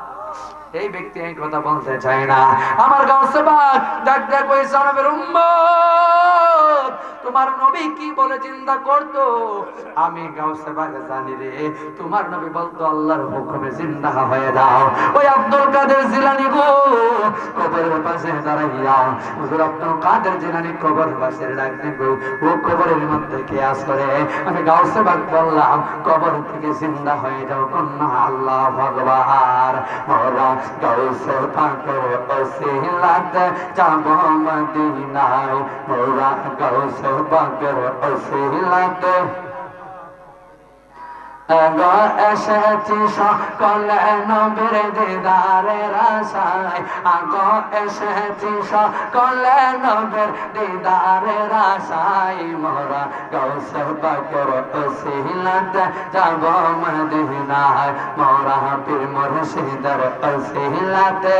[SPEAKER 1] এই ব্যক্তি এই কথা বলতে চায় না। আমার গাউসে পাক ডাক দিয়ে কই ঈসা নবীর উম্মত তোমার নবী কি বলে চিন্তা করতো? আমি গাউসে পাক জানি রে, তোমার নবী বলতো আল্লাহর হুকুমে জিন্দা হয়ে যাও। ওই আব্দুল কাদের জিলানী গো কবরের পাশে দাঁড়াইয়া হুজুর আব্দুল কাদের জিলানী কবরের পাশে ডাক দিয়ে গো ও কবরের মধ্যে কে আসরে? আমি গাউসে পাক বললাম কবর থেকে জিন্দা হয়ে যাও কন্যা আল্লাহ ভগবান। মোরা গাউসে পাকের ওসিলাতে যাব মদিনায়, মোরা গাউসে পাকের ওসিলাতে এসেছি সকলে নবীর দিদারের আশায়, আগো এসেছি সকলে নবীর দিদারের আশায়, মোরা গাউসে পাকের ওসিলাতে যাব মদিনায়, মোরা পীর মুর্শিদের ওসিলাতে।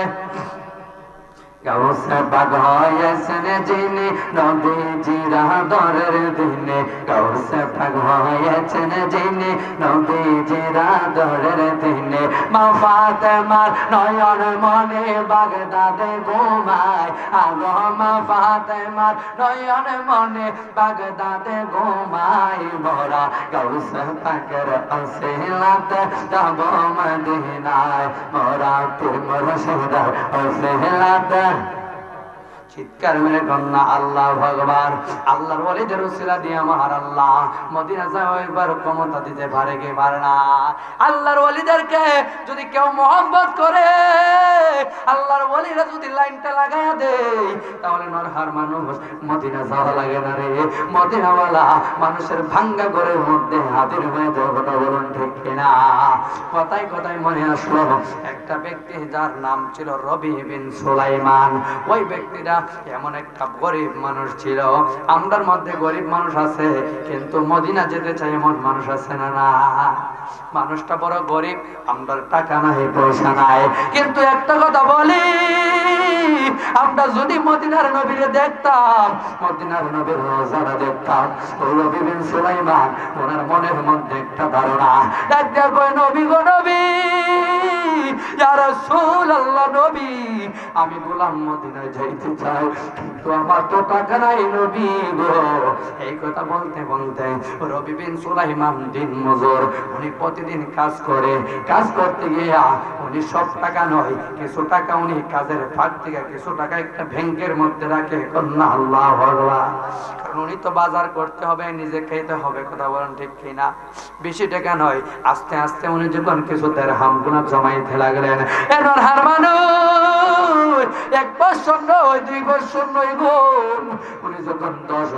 [SPEAKER 1] গাউসে পাক হয়েছেন যিনি নবীজির আদরের দিনে, গাউসে পাক হয়েছেন যিনি নবীজির আদরের দিনে, মা ফাতেমার নয়ন মনে বাগদাদে ঘুমায়, আগো মা ফাতেমার নয়ন মনে বাগদাদে ঘুমায়, মোরা গাউসে পাকের ওসিলাতে যাব মদিনায়, মোরা পীর মুর্শিদের ওসিলাতে। চিৎকার মেরে কন্যা আল্লাহ ভগবান। আল্লাহর ওয়ালিদের উসিলা দিয়ে আমার আল্লাহ মদিনা যাওয়ার ক্ষমতা দিতে পারে কি পারে না? আল্লাহর ওয়ালিদেরকে যদি কেউ মহব্বত করে, আল্লাহর ওয়ালিরা যদি লাইনটা লাগায়া দেয়, তাহলে নরহার মানুষ মদিনা যাওয়া লাগে না রে। মদিনাওয়ালা মানুষের ভাঙ্গা ঘরের মধ্যে হাজির হয়ে যাওয়া, কথা বলুন ঠিক কিনা? কথায় কথায় মনে আসলো একটা ব্যক্তি যার নাম ছিল রবি বিন সুলাইমান। ওই ব্যক্তিটা এমন একটা গরিব মানুষ ছিল। আমরার মধ্যে গরিব মানুষ আছে, কিন্তু মদিনা যেতে চাই এমন মানুষ আছে না? না, মানুষটা বড় গরিব, আমরার টাকা নাই, পয়সা নাই। কিন্তু একটা কথা বলি, আমরা যদি মদিনার নবীরে দেখতাম, মদিনার নবীর রোজারা দেখতাম, ওই রবি বিন সুলাইমান ওনার মনের মধ্যে একটা ধারণা, একটা কয় নবী গো নবী, ইয়া রাসূলুল্লাহ নবী, আমি বললাম মদিনায় যাইতে চাই, কিন্তু আমার তো টাকা নাই নবী গো। এই কথা বলতে বলতে রবি বিন সুলাইমান দিন মজুর, উনি প্রতিদিন কাজ করে, কাজ করতে গিয়া উনি সব টাকা নয়, কিছু টাকা উনি কাজের ফাঁক থেকে কিছু টাকা একটা ব্যাংকের মধ্যে রাখে। কন্যা আল্লাহু আকবার। কারণ উনি তো বাজার করতে হবে, নিজে খেতে হবে, কথা বলেন ঠিক কিনা? বেশি টাকা নয়, আস্তে আস্তে উনি যখন কিছু দিরহাম গুনাহ জমাইতে লাগলেন, এনার হার মানুষ 1 বছর নয়, 2 বছর নয় গো, উনি যখন 10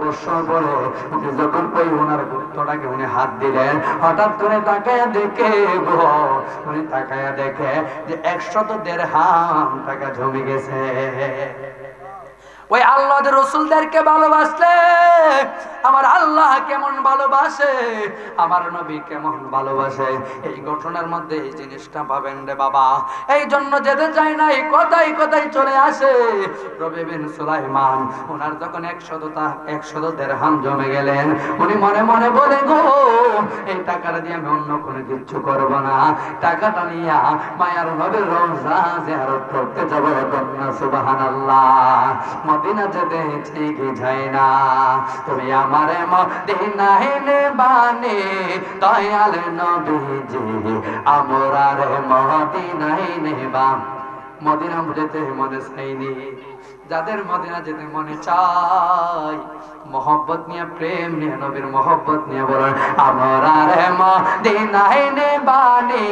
[SPEAKER 1] বছর পরে উনি যখন ওই ওনার গুপ্তটাকে উনি হাত দিলেন, হঠাৎ করে তাকায়া দেখে গো, উনি তাকায়া দেখে যে 100 দিরহাম টাকা জমে গেছে। ওই আল্লাহর রাসূলদেরকে ভালোবাসলে আমার আল্লাহ কেমন ভালোবাসে, আমার নবী কেমন ভালোবাসে, এই ঘটনার মধ্যে এই জিনিসটা পাবেন রে বাবা। এই জন্য যেতে চাই না, এই কথাই কথাই চলে আসে। রবি বিন সুলাইমান ওনার যখন 100 দিরহাম জমে গেলেন, উনি মনে মনে বলে গো, এই টাকাটা দিয়ে আমি অন্য কোনো কিছু করব না, টাকাটা নিয়ে মায়ার নবীর রওজা জিয়ারত করতে যাব। কন্যা সুবহানাল্লাহ। মদিনা যেতে ঠিক যায় না, তুমি আমারে মদিনায় নেবানে, দয়াল নবীজি আমরারে মদিনায় নেবা। মদিনা যেতে মনে চাইনি, যাদের মদিনা যেতে মনে চাই, মোহব্বত নিয়ে, প্রেম নিয়ে, নবীর মোহব্বত নিয়ে বলেন আমরারে মদিনায় নেবানে,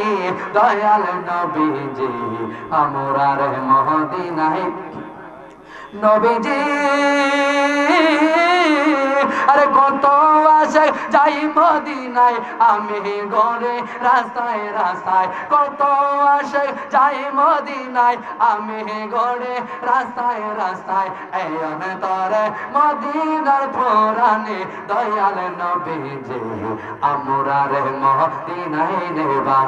[SPEAKER 1] দয়াল নবীজি আমরারে মদিনায়। নবীজি আরে কত আসে যাই মদিনায়, আমি ঘরে রাস্তায় রাস্তায়, কত আসে যাই মদিনায়, আমি ঘরে রাস্তায় রাস্তায়, এই অন্তরে মদিনার পুরানে, দয়াল নবীজি আমরারে মদিনায় নেবা,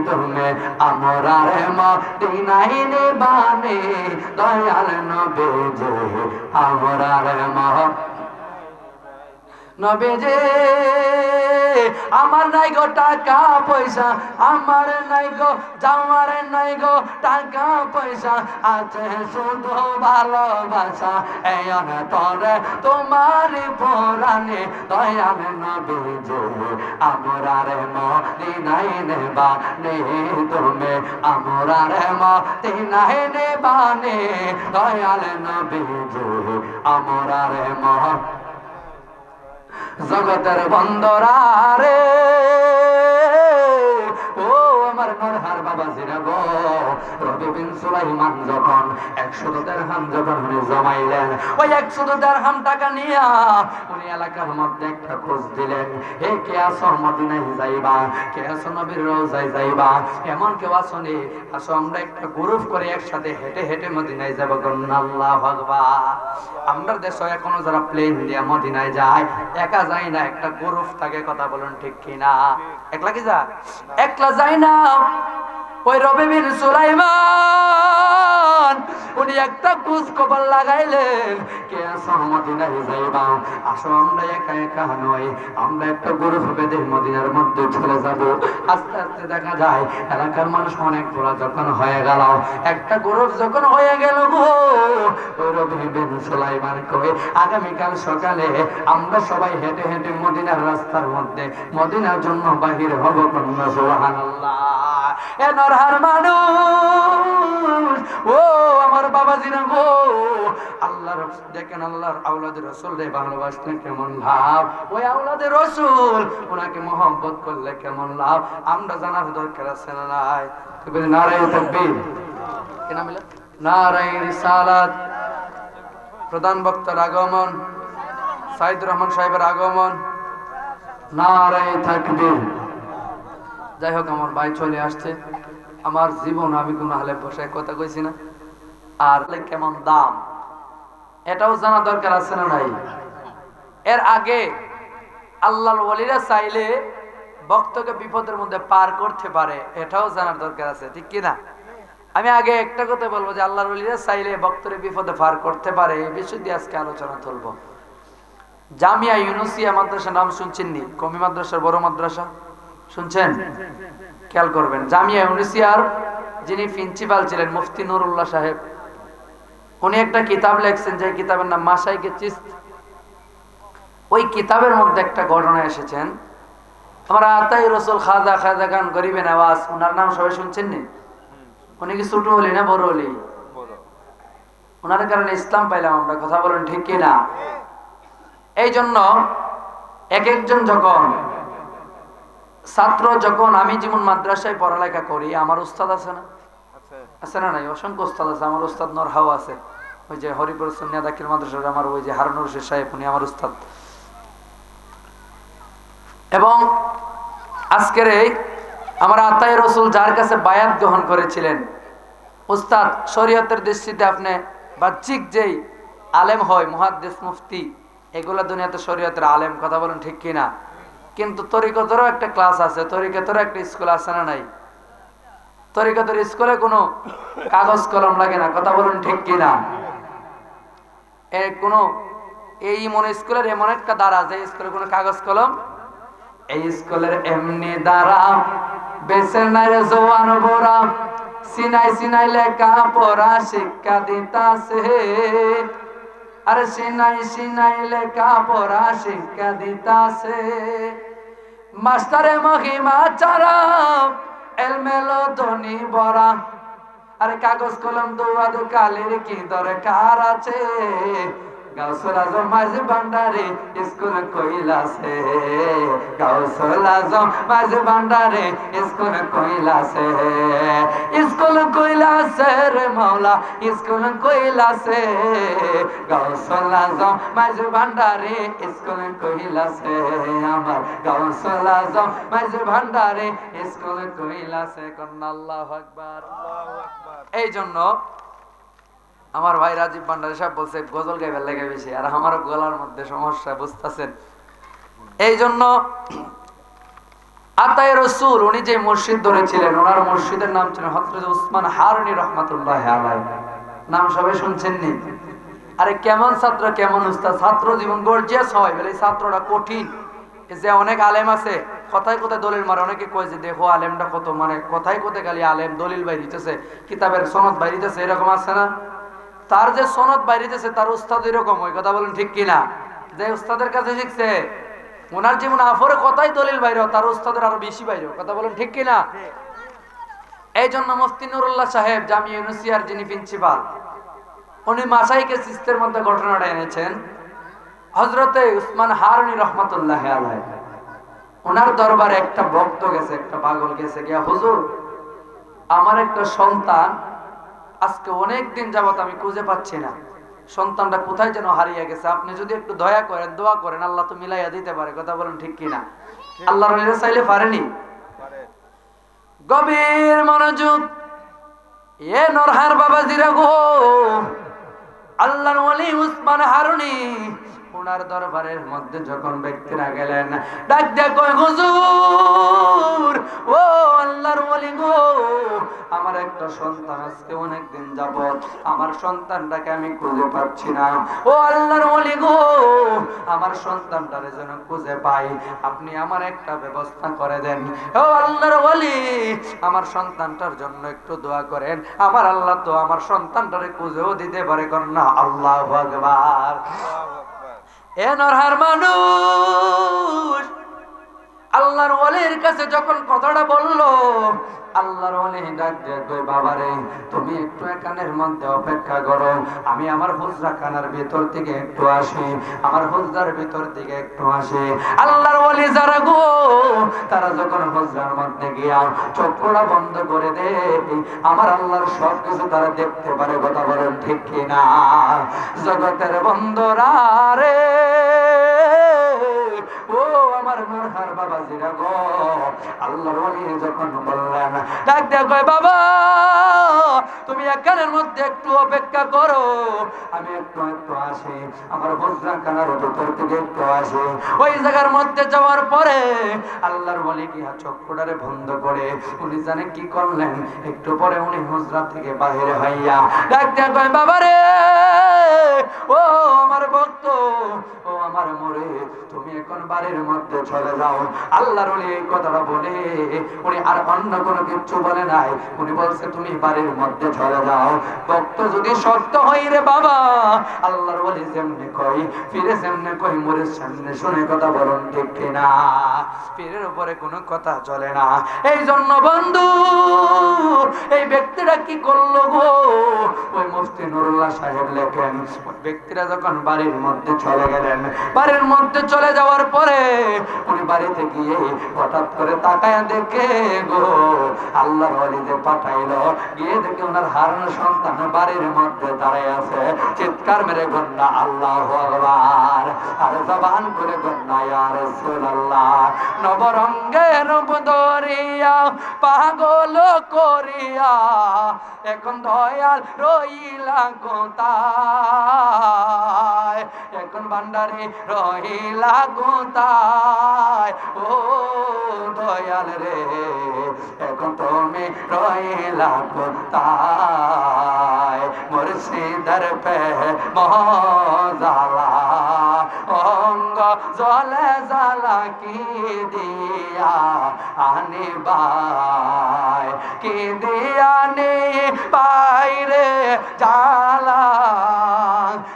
[SPEAKER 1] তুমি আমরারে মদিনায় নেবানে, দয়াল নবীজি আমরারে নবীজি। আমার নাই গো টাকা পয়সা, আমার নাই গো জামার নাই গো টাকা পয়সা, আছে শুধু ভালোবাসা, এই অন্তরে তোমার পুরানে, দয়াল নবীজি আমরারে মদিনায় নেবা নে, তুমি আমরারে মদিনায় নেবা নে, দয়াল নবীজি আমরারে জগতের বন্দরা রে, ও আমার নরহার বাবা জিরা গো। রবি বিন সুলাইমান যখন 100 দিরহাম যখন উনি জমাইলেন, ওই 100 দিরহাম টাকা নিয়ে উনি এলাকার মধ্যে একটা খোঁজ দিলেন, হে কে আছো মদিনায় যাইবা, কে আছো নবীর রওজায় যাইবা, এমন কেউ আছো নি? আসো আমরা একটা গ্রুপ করে একসাথে হেঁটে হেঁটে মদিনায় যাব। কন্যা আল্লাহু আকবার। আমরা দেশে এখনো যারা প্লেন দিয়ে মদিনায় যায়, একা যায় না, একটা গ্রুপ থাকে, কথা বলুন ঠিক কিনা? একলা কি যা? একলা যায় না। ওই রবি বিন সুলাইমান উনি একটা খোঁজ খবর লাগাইলেন, কে আছো মদিনায় যাইবা, আসো আমরা একা একা নয়, আমরা একটা গ্রুপ বেঁধে মদিনার মধ্যে চলে যাব। আস্তে আস্তে দেখা যায় এলাকার মানুষ অনেক বড় যখন হয়ে গেল, একটা গ্রুপ যখন হয়ে গেল গো, ওই রবি বিন সুলাইমান কই আগামীকাল সকালে আমরা সবাই হেঁটে হেঁটে মদিনার রাস্তার মধ্যে মদিনার জন্য বাহির হব। কন্যা সুবহানাল্লাহ। এ নরহার মানুষ, ও আমার বাবাজিরা গো, আল্লাহর দেখেন আল্লাহর আওলাদের রাসূলকে ভালোবাসলে কেমন লাভ, ওই আওলাদের রাসূল ওনাকে মহব্বত করলে কেমন লাভ আমরা জানার দরকার আছে না নাই? নারায়ে তাকবীর, কি নাম হলো? নারায়ে রিসালাত। প্রধান বক্তার আগমন, সাইদুর রহমান সাহেবের আগমন, নারায়ে তাকবীর। যাই হোক, আমার ভাই চলে আসছে। আমার জীবন আমি কোন হালে বসে কথা কইছি না। আর কেমন দাম এটাও জানা দরকার আছে না নাই? এর আগে আল্লাহর ওলিরা চাইলে ভক্তকে বিপদের মধ্যে পার করতে পারে, এটাও জানার দরকার আছে, ঠিক কি না? আমি আগে একটা কথা বলবো যে আল্লাহর ওলিরা চাইলে ভক্তরে বিপদে পার করতে পারে, এই বিষয় দিয়ে আজকে আলোচনা তুলবো। জামিয়া ইউনুসিয়া মাদ্রাসা নাম শুনছেন নি? কমি মাদ্রাসার বড় মাদ্রাসা শুনছেন? খেয়াল করবেন, জামিয়া ইউনুসিয়ার যিনি প্রিন্সিপাল ছিলেন মুফতি নুরুল্লাহ সাহেব, উনি একটা কিতাব লেখছেন, যে কিতাবের নাম মাশায়েখে চিশত। ওই কিতাবের মধ্যে একটা ঘটনা এসেছেন। আমরা আতাই রসুল খাজা খাজা খান গরিবে নওয়াজ, ওনার নাম সবাই শুনছেন নি? উনি কি ছোট হলি না বড় হলি? ওনার কারণে ইসলাম পাইলাম আমরা, কথা বলেন ঠিক কিনা? এই জন্য এক একজন যখন ছাত্র, যখন আমি যেমন মাদ্রাসায় পড়ালেখা করি, আমার উস্তাদ আছে না? আছে না নাই? অসংখ্য উস্তাদ আছে। আমার উস্তাদ নরহাও আছে, ওই যে হরিপুর সুন্নিয়া দাখিল মাদ্রাসার আমার ওই যে হারুনুর রশিদ সাহেব, উনি আমার উস্তাদ। এবং আজকের এই আমার আতাই রসুল যার কাছে বায়াত গ্রহণ করেছিলেন, উস্তাদ শরীয়তের দৃষ্টিতে আপনি বাহ্যিক যেই আলেম হয়, মুহাদ্দিস মুফতি, এগুলা দুনিয়াতে শরীয়তের আলেম, কথা বলেন ঠিক কিনা? কিন্তু তরিকতেরও একটা ক্লাস আছে, তরিকতেরও একটা স্কুল আছে না নাই? তরিকতের স্কুলে কোনো কাগজ কলম লাগে না, কথা বলেন ঠিক কিনা? এই মনে স্কুলের এমন একটা দ্বারা, যে স্কুলে কোনো কাগজ কলম, এই স্কুলের এমনি দ্বারা বেছে নাই রে জওয়ান বড়া, সিনাই সিনাই লেখা পড়া শিক্ষা দিতাছে, আরে সিনাই সিনাই লেখা পড়া শিক্ষা দিতাছে, মাস্টারে মহিমা চারা এলমেলো ধনী বড়া, আরে কাগজ কলম দুয়াদ কালের কি দরকার আছে, গাউসুল আজম মাঝি ভান্ডারে স্কুল কইলাছে, গাউসুল আজম মাঝি ভান্ডারে স্কুল কইলাছে, স্কুল কইলাছে রে মাওলা স্কুল কইলাছে, গাউসুল আজম মাঝি ভান্ডারে স্কুল কইলাছে, আমার গাউসুল আজম মাঝি ভান্ডারে স্কুল কইলাছে। কন্না আল্লাহু আকবার। এই জন্য আমার ভাই রাজীব ভান্ডারী সাহেব বলছে গজল গাইবার লেগে বেশি, আর আমারও গলার মধ্যে সমস্যা, বুঝতেছেন? এই জন্য আতায়ে রসুল উনি যে মসজিদ ধরেছিলেন, ওনার মসজিদের নাম ছিল হযরত উসমান হারুনী রাহমাতুল্লাহি আলাইহি। নাম সবাই শুনছেন নি? আরে কেমন ছাত্র, কেমন উস্তাদ! ছাত্র জীবন গর্জিয়াস হয় বলে ছাত্রটা কঠিন। যে অনেক আলেম আছে কথায় কথায় দলিল মারে, অনেকে কয় যে দেখো আলেমটা কত, মানে কথায় কথায় খালি আলেম দলিল বাইরিতেছে, কিতাবের সনদ বাইরিতেছে, এরকম আছে না? তার যে সনদ বাইরিতেছে তার উস্তাদ এরকম হয়, কথা বলেন ঠিক কিনা? যে উস্তাদের কাছে শিখছে, ওনার জীবন আফরে কথাই দলিল বাইরে, তার উস্তাদের আরো বেশি বাইরে, কথা বলেন ঠিক কিনা? এই জন্য মুফতি নুরুল্লাহ সাহেব জামিয়া ইউনুসিয়ার যিনি প্রিন্সিপাল, উনি মাশায়েখে চিশতের মধ্যে ঘটনাটা এনেছেন। হযরতে উসমান হারুনী রাহমাতুল্লাহি আলাইহি, ওনার দরবারে একটা ভক্ত গেছে, একটা পাগল গেছে, গিয়া হুজুর আমার একটা সন্তান আজকে অনেক দিন যাবত আমি খুঁজে পাচ্ছি না, সন্তানটা কোথায় যেন হারিয়ে গেছে, আপনি যদি একটু দয়া করেন, দোয়া করেন, আল্লাহ তো মিলাইয়া দিতে পারে, কথা বলেন ঠিক কিনা? আল্লাহর ওলিরা চাইলে পারেনি? গভীর মনোযোগ, এ নরহার বাবাজিরা গো, আল্লাহর ওলি উসমান হারুনী ওনার দরবারের মধ্যে যখন ব্যক্তিরা গেলেন, ডাক দিয়ে কয় হুজুর, ও আল্লাহর ওলি গো, আমার একটা সন্তান আজকে অনেক দিন যাবত আমার সন্তানটাকে আমি খুঁজে পাচ্ছি না, ও আল্লাহর ওলি গো, আমার সন্তানটারে যেন খুঁজে পাই, আপনি আমার একটা ব্যবস্থা করে দেন, ও আল্লাহর ওলি আমার সন্তানটার জন্য একটু দোয়া করেন, আমার আল্লাহ তো আমার সন্তানটারে খুঁজেও দিতে পারে। কন্যা আল্লাহু আকবার। এ নরহার মানুষ আল্লাহর ওলির কাছে যখন কথাটা বলল, আল্লাহর ওলি ডাক দিয়ে কই বাবারে তুমি একটু এখানের মধ্যে অপেক্ষা করো, আমি আমার হুজরা খানার ভিতর থেকে একটু আসি, আমার হুজরার ভিতর থেকে একটু আসি। আল্লাহর ওলি যারা গো তারা যখন হুজরার মধ্যে গিয়া চক্ষুটা বন্ধ করে দেয়, আমার আল্লাহর সব কিছু তারা দেখতে পারে। কথা বলেন ঠিক কিনা? জগতের বন্ধুরা রে, ও আমার নরহার বাবাজিরা গো, আল্লাহর ওলি যখন বললেন ডাক দিয়ে কয় বাবা তুমি এখানের মধ্যে একটু অপেক্ষা করো, আমি একটু একটু আসি, আমার হুজরা খানার ভিতর থেকে একটু আসি। ওই জায়গার মধ্যে যাওয়ার পরে আল্লাহর ওলি কি চক্ষুটারে বন্ধ করে উনি জানে কি করলেন, একটু পরে উনি হুজরা থেকে বাহির হইয়া ডাক দিয়ে কয় বাবা রে, ও আমার ভক্ত, ও আমার মুরিদ, তুমি এখন বাড়ির মধ্যে চলে যাও। আল্লাহর ওলি এই কথাটা বলে উনি আর অন্য কোনো কিছু বলে নাই, উনি বলছে তুমি বাড়ির মধ্যে চলে যাও। ভক্ত যদি সত্য হই রে বাবা, আল্লাহর ওলি যেমনি কই ফিরে যেমনি কই মুরিদ সামনে শুনে কথা বলুন ঠিক কিনা? পীরের উপরে কোনো কথা চলে না। এই জন্য বন্ধু এই ব্যক্তিরা কি করলো গো, ওই মুফতি নুরুল্লাহ সাহেব লেখেন ওই ব্যক্তিরা যখন বাড়ির মধ্যে চলে গেলেন, বাড়ির মধ্যে চলে যাওয়ার পরে উনি বাড়িতে গিয়ে হঠাৎ করে তাকায় দেখে গো আল্লাহর ওলি যে পাঠাইলো, গিয়ে দেখে ওনার হারানো সন্তান বাড়ির মধ্যে দাঁড়ায় আছে। চিৎকার মেরে গন্না আল্লাহু আকবার, আর জবান করে গন্না ইয়া রাসূলুল্লাহ। নবরঙ্গে রূপ ধরিয়া পাগল করিয়া এখন দয়াল রইলা কোথায়, এখন ভান্ডারে রইলা কোথায়, ও দয়াল রে এখন তুমি রইলা কোথায়? মুর্শিদার পে মজালা অঙ্গ জলে জালা কি দিয়া আনি বাই, কি দিয়া নে বাইরে জালা,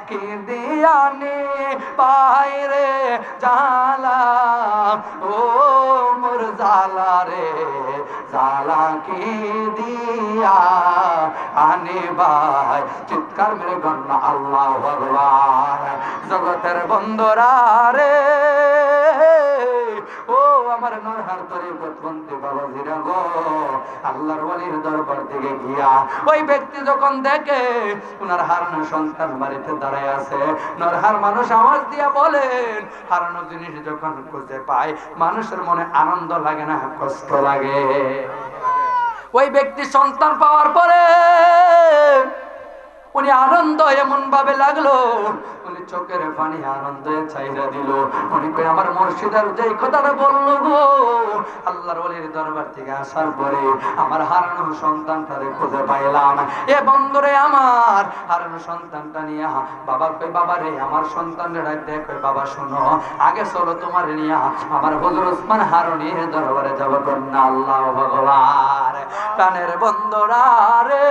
[SPEAKER 1] কি দিয়া নে বাইরে জালা, ও মোর জালা রে জালা কি দিয়া আনি বাই। চিৎকার মেরে গন্না আল্লাহু আকবার। জগতের বন্ধুরা রে, ও আমার নরহার তরিকতবন্দি বাবাজিরা গো, আল্লাহর ওলির দরবার থেকে গিয়া ওই ব্যক্তি যখন দেখে ওনার হারানো সন্তান বাড়িতে দাঁড়ায় আছে, নরহার মানুষ আওয়াজ দিয়া বলেন, হারানো জিনিস যখন খুঁজে পায় মানুষের মনে আনন্দ লাগে না কষ্ট লাগে? ওই ব্যক্তি সন্তান পাওয়ার পরে উনি আনন্দ এমন ভাবে লাগলো, উনি চোখের পানি আনন্দে চাইরা দিল। উনি কই আমার মুর্শিদার যে কথাটা বললো গো, আল্লাহর ওলির দরবার থেকে আসার পরে আমার হারানো সন্তানটারে খুঁজে পাইলাম। এ বন্ধুরে আমার হারানো সন্তানটা নিয়ে বাবা কই বাবা রে আমার সন্তানের ডাক কই বাবা শোনো, আগে চলো তোমার নিয়ে আমার হুজুর ওসমান হারুনির দরবারে যাব। কন্যা আল্লাহ ভগবান। প্রাণের বন্ধুরা রে,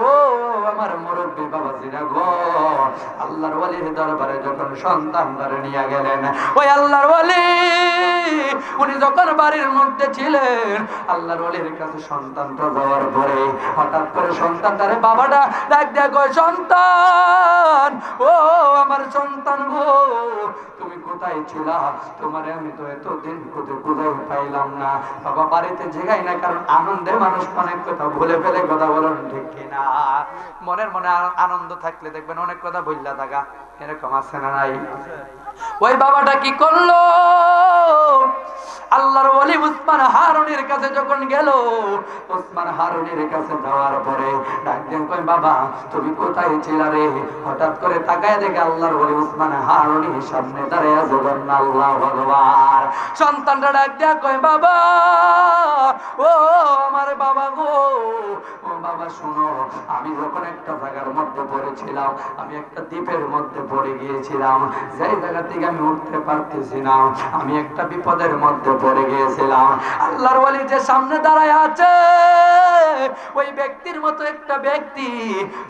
[SPEAKER 1] ও আমার মুরব্বী বাবাজিরা গো, আল্লাহর ওলির দরবারে যখন সন্তানদারে নিয়ে গেলেন, ওই আল্লাহর ওলি উনি যখন বাড়ির মধ্যে ছিলেন, আল্লাহর ওলির কাছে সন্তানটা যাওয়ার পরে হঠাৎ করে সন্তানটারে বাবাটা ডাক দিয়ে কয় সন্তান, ও আমার সন্তান গো তুমি কোথায় ছিলা? তোমারে আমি তো এতদিন খুঁজে পাইলাম না। বাবা বাড়িতে জেগাই না, কারণ আনন্দে মানুষ অনেক কথা ভুলে ফেলে। কথা বলুন ঠিক কিনা? মনের মনে আনন্দ থাকলে দেখবেন অনেক কথা ভুললা থাকা, এরকম আছে না নাই? ওই বাবাটা কি করলো, আল্লাহর ওলি ওসমান হারুনির কাছে যখন গেল, ওসমান হারুনির কাছে যাওয়ার পরে ডাক দেন কই বাবা তুমি কোথায় ছিলা রে? হঠাৎ করে তাকায় দেখে আল্লাহর ওলি ওসমান হারুনির সামনে দাঁড়িয়ে আছে। আল্লাহু আকবার। সন্তানটা ডাক দেয়া কই বাবা, ও আমার বাবা গো, ও বাবা শোনো, আমি যখন একটা জায়গার মধ্যে পড়েছিলাম, আমি একটা দ্বীপের মধ্যে পড়ে গিয়েছিলাম, যেই জায়গা থেকে আমি উঠতে পারতেছি না, আমি একটা বিপদের মধ্যে পড়ে গিয়েছিলাম। আল্লাহর ওয়ালি যে সামনে দাঁড়ায় আছে, ওই ব্যক্তির মতো একটা ব্যক্তি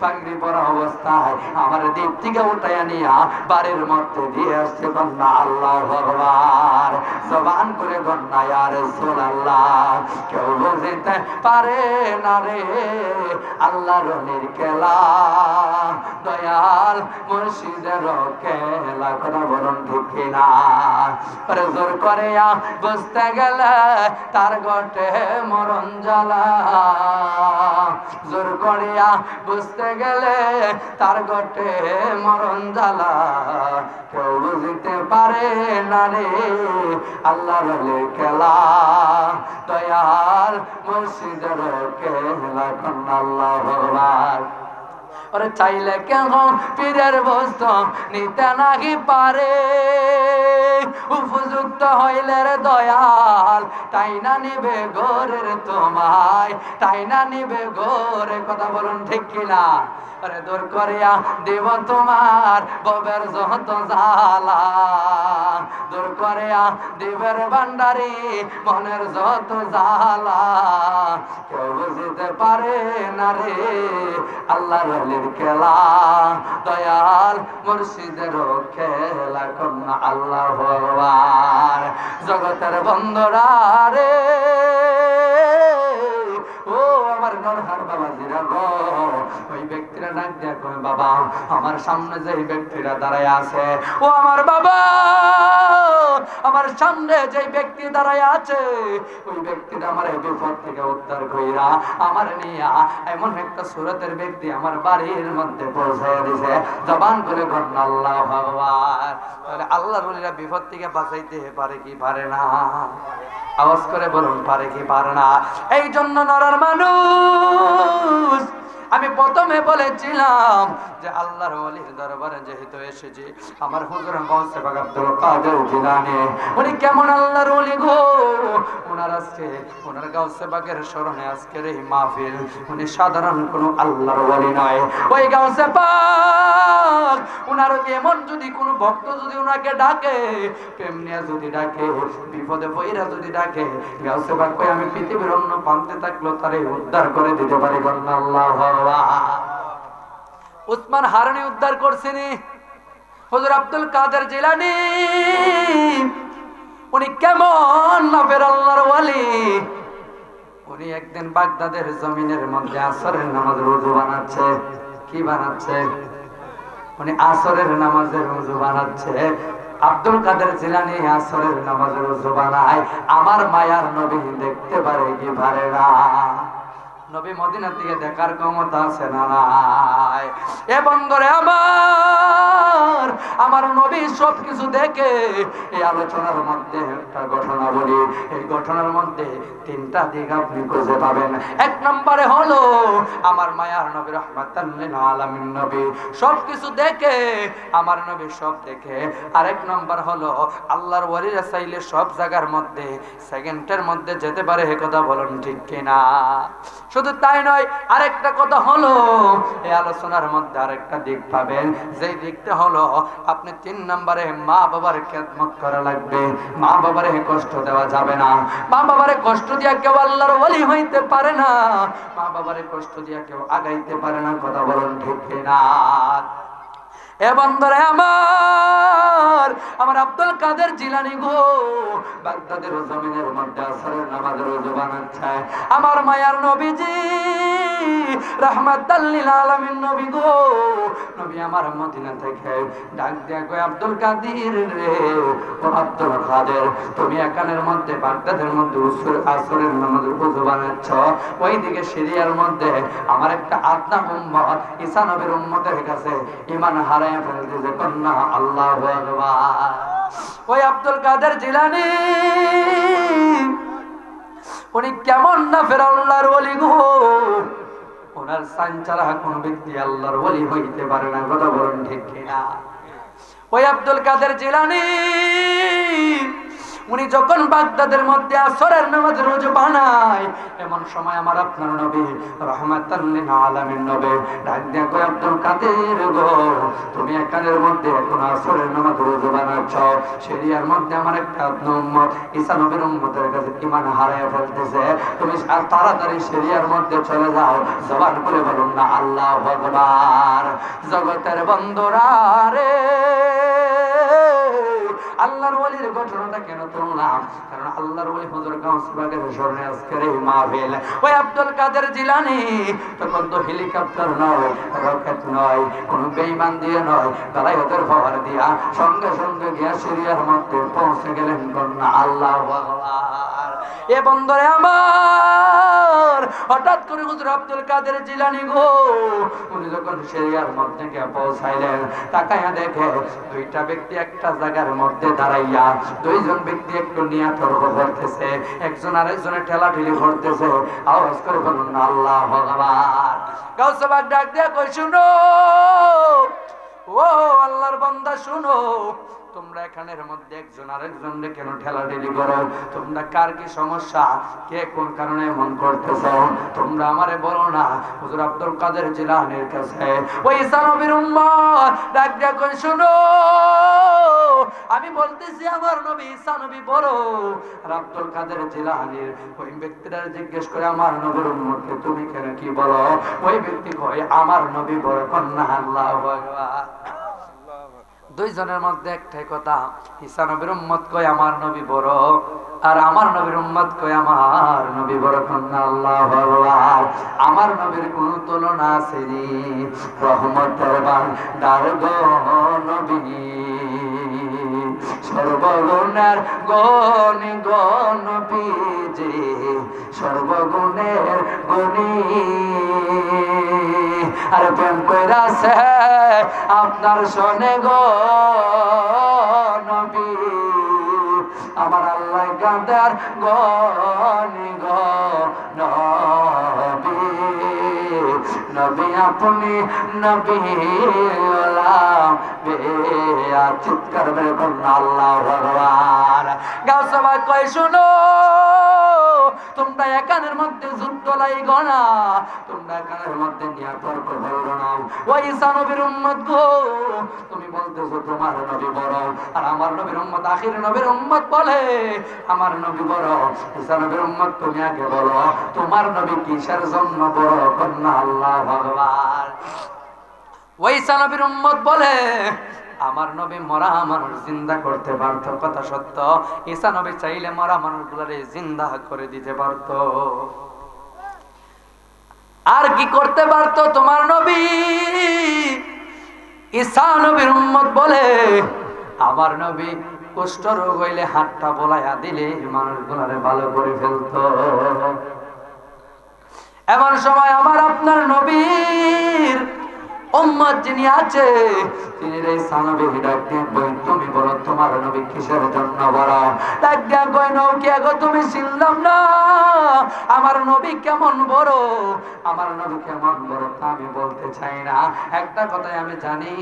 [SPEAKER 1] পাগড়ি পরা অবস্থায় আমার দিক থেকে উঠাইয়া নিয়া বাড়ির মধ্যে দিয়ে আসছে। কন্যা আল্লাহু আকবার, জবান করে কন্যা ইয়া রাসূলুল্লাহ। কেউ বুঝতে পারে না রে আল্লাহর ওলির খেলা, দয়াল মুর্শিদের খেলা। কথা বলুন ঠিক কিনা? পরে জোর করে বুঝতে গেলে তার গটে মরণ জ্বালা, জোর করিয়া বুঝতে গেলে তার গটে মরণ জ্বালা। কেউ বুঝতে পারে না রে আল্লাহর ওলির খেলা, দয়াল মুর্শিদের খেলা। কন্যা আল্লাহু আকবার। ওরে চাইলে কেন পীরের বস্তু নিতে নাহি পারে, উপযুক্ত হইলে রে দয়াল তাই না নিবে গোরের তোমায়, তাই না নিবে গোরে। কথা বলুন ঠিক কিনা? আরে দূর করিয়া দেব তোমার ববের যত জ্বালা, দূর করিয়া দেবের ভান্ডারি মনের যত জ্বালা। কেউ বুঝতে পারে না রে আল্লাহর ওলির খেলা, দয়াল মুর্শিদের খেলা। কন্যা আল্লাহু আকবার। জগতের বন্ধুরা রে, ও আমার নরহার বাবাজিরা গো, ওই ব্যক্তিরা ডাক দিয়া কয় বাবা, আমার সামনে যে ব্যক্তিরা দাঁড়ায় আছে, ও আমার বাবা, আমার সামনে যে ব্যক্তি দাঁড়ায় আছে, ওই ব্যক্তিটা আমার এই বিপদ থেকে উদ্ধার কইরা আমার নিয়া এমন একটা সুরতের ব্যক্তি আমার বাড়ির মধ্যে পৌঁছাইয়া দিছে। জবান করে কন্যা আল্লাহু আকবার। তাহলে আল্লাহর ওলিরা বিপদ থেকে বাঁচাইতে পারে কি পারে না? আওয়াজ করে বলুন, পারে কি পারে না? এই জন্য নরর মানুষ, আমি প্রথমে বলেছিলাম যে আল্লাহর ওলির দরবারে যেহেতু এসেছি, আমার হুজুর গাউসে পাক আব্দুল কাদের জিলানী, উনি কেমন আল্লাহর ওলি গো। ওনার আজকে ওনার গাউসে পাকের স্মরণে আজকের এই মাহফিল। উনি সাধারণ কোনো আল্লাহর ওলি নয়। ওই গাউসে পাক ওনার এমন যদি কোনো ভক্ত যদি ওনাকে ডাকে, প্রেম নিয়ে যদি ডাকে, বিপদে পইরা যদি ডাকে, গাউসে পাক কই আমি পৃথিবীর অন্য প্রান্তে থাকলেও তারে উদ্ধার করে দিতে পারি। কন্যা আল্লাহু আকবার। উসমান হারুনি উদ্ধার করছেনি, হুজুর আব্দুল কাদের জিলানী উনি কেমন নবের আল্লাহর ওয়ালি। উনি একদিন বাগদাদের জমিনের মধ্যে আসরের নামাজের ওযু বানাচ্ছে। কি বানাচ্ছে? উনি আসরের নামাজের ওযু বানাচ্ছে। আব্দুল কাদের জিলানী আসরের নামাজের ওযু বানায়, আমার মায়ার নবী দেখতে পারে কি পারে না? নবী মদিনার দিকে দেখার ক্ষমতা আছে না নাই? এ বন্ধুরে আমার, আমার নবী সবকিছু দেখে। এই আলোচনার মধ্যে একটা ঘটনা বলি, এই ঘটনার মধ্যে তিনটা দিক আপনি খুঁজে পাবেন। এক নম্বরে হলো আমার মায়ার নবী রাহমাতাল লিল আলামিন নবী সবকিছু দেখে, আমার নবী সব দেখে। আরেক নম্বর হলো আল্লাহর ওলিরা চাইলে সব জায়গার মধ্যে সেকেন্ডের মধ্যে যেতে পারে। এ কথা বলুন ঠিক কিনা? শুধু তাই নয়, আরেকটা কথা হলো এই আলোচনার মধ্যে আরেকটা দিক পাবেন, যেই দিকটা হলো আপনি 3 নম্বরে মা বাবার খেদমত করা লাগবে। মা বাবারে কষ্ট দেওয়া যাবে না। মা বাবারে কষ্ট দিয়া কেউ আল্লাহর ওলি হইতে পারে না। মা বাবারে কষ্ট দিয়া কেউ আগাইতে পারে না। কথা বলুন ঠিক কিনা? এ বন্ধুরে আমার, আমার আব্দুল কাদের জিলানী গো বাগদাদের জমিনের মধ্যে আসরের নামাজের ওযু বানাচ্ছে। আমার মায়ার নবীজি রাহমাতাল লিল আলামিন নবী গো, নবী আমার মদিনা থেকে ডাক দিয়া কয় আব্দুল কাদের রে, ও আব্দুল কাদের, তুমি এখানের মধ্যে বাগদাদের মধ্যে আসরের নামাজের ওযু বানাচ্ছ, ওইদিকে সিরিয়ার মধ্যে আমার একটা আদনা উম্মত ঈসা নবীর উম্মতের কাছে ঈমান হারায় ফেলতেছে। কন্যা আল্লাহু আকবার। ওই আব্দুল কাদের জিলানী উনি কেমন না ফের আল্লাহর ওলি গো। ওনার সাইন ছাড়া কোন ব্যক্তি আল্লাহর ওলি হইতে পারে না। কথা বলুন ঠিক কিনা? ওই আব্দুল কাদের জিলানী উনি যখন বাগদাদের মধ্যে আসরের নামাজের ওযু বানায়, এমন সময় আমার আপনার নবী রাহমাতাল লিল আলামিন নবী ডাক দিয়া কয়, আব্দুল কাদের গো, তুমি এখানের মধ্যে এখন আসরের নামাজের ওযু বানাচ্ছ, শরিয়ার মধ্যে আমার একটা উম্মত ঈসা নবীর উম্মতের কাছে ঈমান হারায় ফেলতেছে, তুমি তাড়াতাড়ি শরিয়ার মধ্যে চলে যাও, জবান করে বলুন না আল্লাহু আকবার। জগতের বন্ধুরা রে, আল্লাহর ওলির ঘটনাটা কেন তুললাম? কারণ আল্লাহর ওলি হুজুর গাউস বাগের স্মরণে আজকের এই মাহফিল। ওই আব্দুল কাদের জিলানী তখন তো হেলিকপ্টার নয়, রকেট নয়, কোন বেঈমান দিয়ে নয়, বেলায়েতের পাওয়ার দিয়া সঙ্গে সঙ্গে গিয়া সিরিয়ার মধ্যে পৌঁছে গেলেন। কন্যা আল্লাহু আকবার। এ বন্ধুরে আমার, হঠাৎ করে হুজুর আব্দুল কাদের জিলানী গো, উনি যখন সিরিয়ার মধ্যে গিয়া পৌঁছাইলেন, তাকায়া দেখে দুইটা ব্যক্তি একটা জায়গার মধ্যে দাঁড়াইয়া, দুইজন ব্যক্তি একটু নিয়া তর্ক করতেছে, একজন আরেকজনের ঠেলাঠেলি করতেছে। আওয়াজ করে বলুন না আল্লাহু আকবার। গাউসে পাক ডাক দিয়া কই, শুনো ও আল্লাহর বান্দা, শুনো, তোমরা এখানের মধ্যে একজন আরেকজনকে কেন ঠেলাঠেলি করো? তোমরা কার কি সমস্যা? কে কোন কারণে এমন করতেছ? তোমরা আমারে বলো না। হুজুর আব্দুল কাদের জিলানীর কাছে ওই ঈসা নবীর উম্মত ডাক দিয়া কই, শুনো, আমি বলতেছি আমার নবী ঈসা নবী বড়। আর আব্দুল কাদের জিলানীর ওই ব্যক্তিরা জিজ্ঞেস করে, আমার নবীর উম্মতকে তুমি কেন কি বলো? ওই ব্যক্তি কয়, আমার নবী বড়। কন্যা আল্লাহু আকবার। দুইজনের মধ্যে একটাই কথা, ঈসা নবীর উম্মত কয় আমার নবী বড়, আর আমার নবীর উম্মত কয় আমার নবী বড়। কন্যা আল্লাহু আকবার। আমার নবীর কোন তুলনা আছে রে? রহমতের ভান্ডার গো নবী, সর্বগুণের গণি গণবীজি, সর্বগুণের গণি। আর প্রেম কইরাছে আপনার শোনে গো নবী, আমার আল্লাহ কাদের গণি গো নবী, নবী আপনি নবী ওলাম বেয়া। চিৎকার করে বলুন আল্লাহু আকবার। গাউসে পাক কয়, শুনো, তোমরা একানের মধ্যে যুদ্ধ লাইগো না, তোমরা একানের মধ্যে নিয়ে তর্ক করো না। ওই ঈসা নবীর উম্মত গো, তুমি বলতেছো তোমার নবী বড়, আর আমার নবীর উম্মত আখির নবীর উম্মত বলে আমার নবী বড়। ঈসা নবীর উম্মত তুমি আগে বলো, তোমার নবী কিসের জন্য বড়? কন্যা আল্লাহু আকবার। ওই ঈসা নবীর উম্মত বলে আমার নবী মরা মানুষ জিন্দা করতে পারত। কথা সত্য, ঈসা নবী চাইলে মরা মানুষগুলোরে জিন্দা করে দিতে পারত। আর কি করতে পারত তোমার নবী? ঈসা নবীর উম্মত বলে আমার নবী কুষ্ঠ রোগ হইলে হাতটা বোলাইয়া দিলে মানুষগুলোরে ভালো করে ফেলত। এমন সময় আমার আপনার নবীর উম্মত যিনি আছে, তিনি এই সানবী ডাক দিয়ে বলেন, তুমি বলো তোমার নবী কিসের জন্য বড়? ডাক দিয়া কই, নৌকে গো তুমি চিনলাম না, আমার নবী কেমন বড়, আমার নবী কেমন বড় তা আমি বলতে চাই না। একটা কথাই আমি জানি,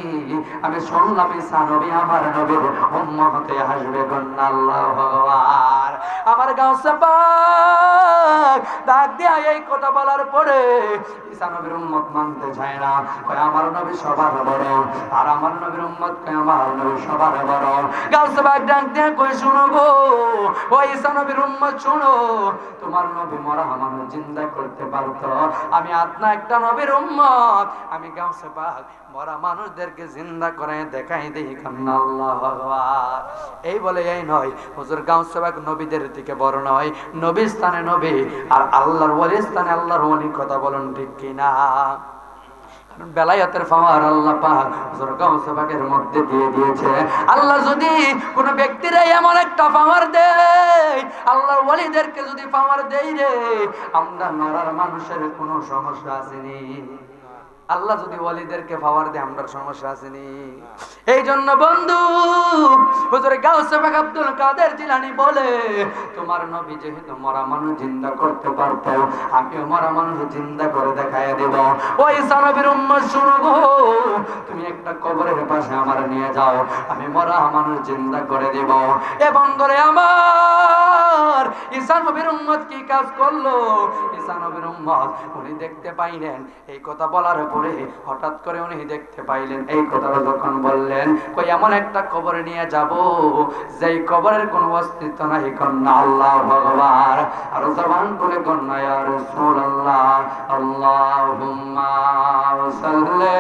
[SPEAKER 1] আমি শুনলাম ঈসা নবী আমার নবীর উম্মত হতে আসবে। কন্যা আল্লাহু আকবার। আমার গাউসে পাক ডাক দিয়া এই কথা বলার পরে ঈসা নবীর উম্মত মানতে চায় না, কয় আমার নবী সবার বড়, আর আমার নবীর উম্মত কয় আমার নবী সবার বড়। গাউসে পাক ডাক দিয়া কই, শুনো গো ও ঈসা নবীর উম্মত, শুনো, তোমার নবী মরা মানুষ জিন্দা করতে পারতো, আমি আপনা একটা নবীর উম্মত, আমি গাউসে পাক মরা মানুষদেরকে জিন্দা করে দেখাই দেই। কান্না আল্লাহু আকবার। এই বলে এই নয়, হুজুর গাউসে পাক নবীদের থেকে বড় নয়, নবীর স্থানে নবী, আর আল্লাহর ওলির স্থানে আল্লাহর ওলি। কথা বলুন ঠিক কিনা? বেলায়েতের পাওয়ার আল্লাহ পাক হুজুর গাউসে পাকের মধ্যে দিয়ে দিয়েছে। আল্লাহ যদি কোন ব্যক্তির এমন একটা পাওয়ার দেয়, আল্লাহর ওলিদেরকে যদি পাওয়ার দেই রে, আমরা নরার মানুষের কোনো সমস্যা আসেনি। আল্লাহ যদি ওলিদেরকে পাওয়ার দেয়, আমরা সমস্যা আসেনি। এই জন্য বন্ধু হুজুর গাউসে পাক আব্দুল কাদের জিলানী বলে, তোমার নবী যেহেতু মরা মানুষ জিন্দা করতে পারত, আমিও মরা মানুষ জিন্দা করে দেখায় দেব। ওই ঈসা নবীর উম্মত শুনো গো, তুমি একটা কবরের পাশে আমার নিয়ে যাও, আমি মরা মানুষ জিন্দা করে দেব। এ বন্ধুরে আমার, ঈসা নবীর উম্মত কি কাজ করলো? ঈসা নবীর উম্মত উনি দেখতে পাইলেন, এই কথা বলার পরে হঠাৎ করে উনি দেখতে পাইলেন, এই কথাটা যখন বললেন, কই এমন একটা কবরে নিয়ে যাব যেই কবরের কোনো অস্তিত্ব নাই। কন্যা আল্লাহ ভগবান, আর জবান করে কন্যা ইয়া রাসূলুল্লাহ, আল্লাহুম্মা সাল্লি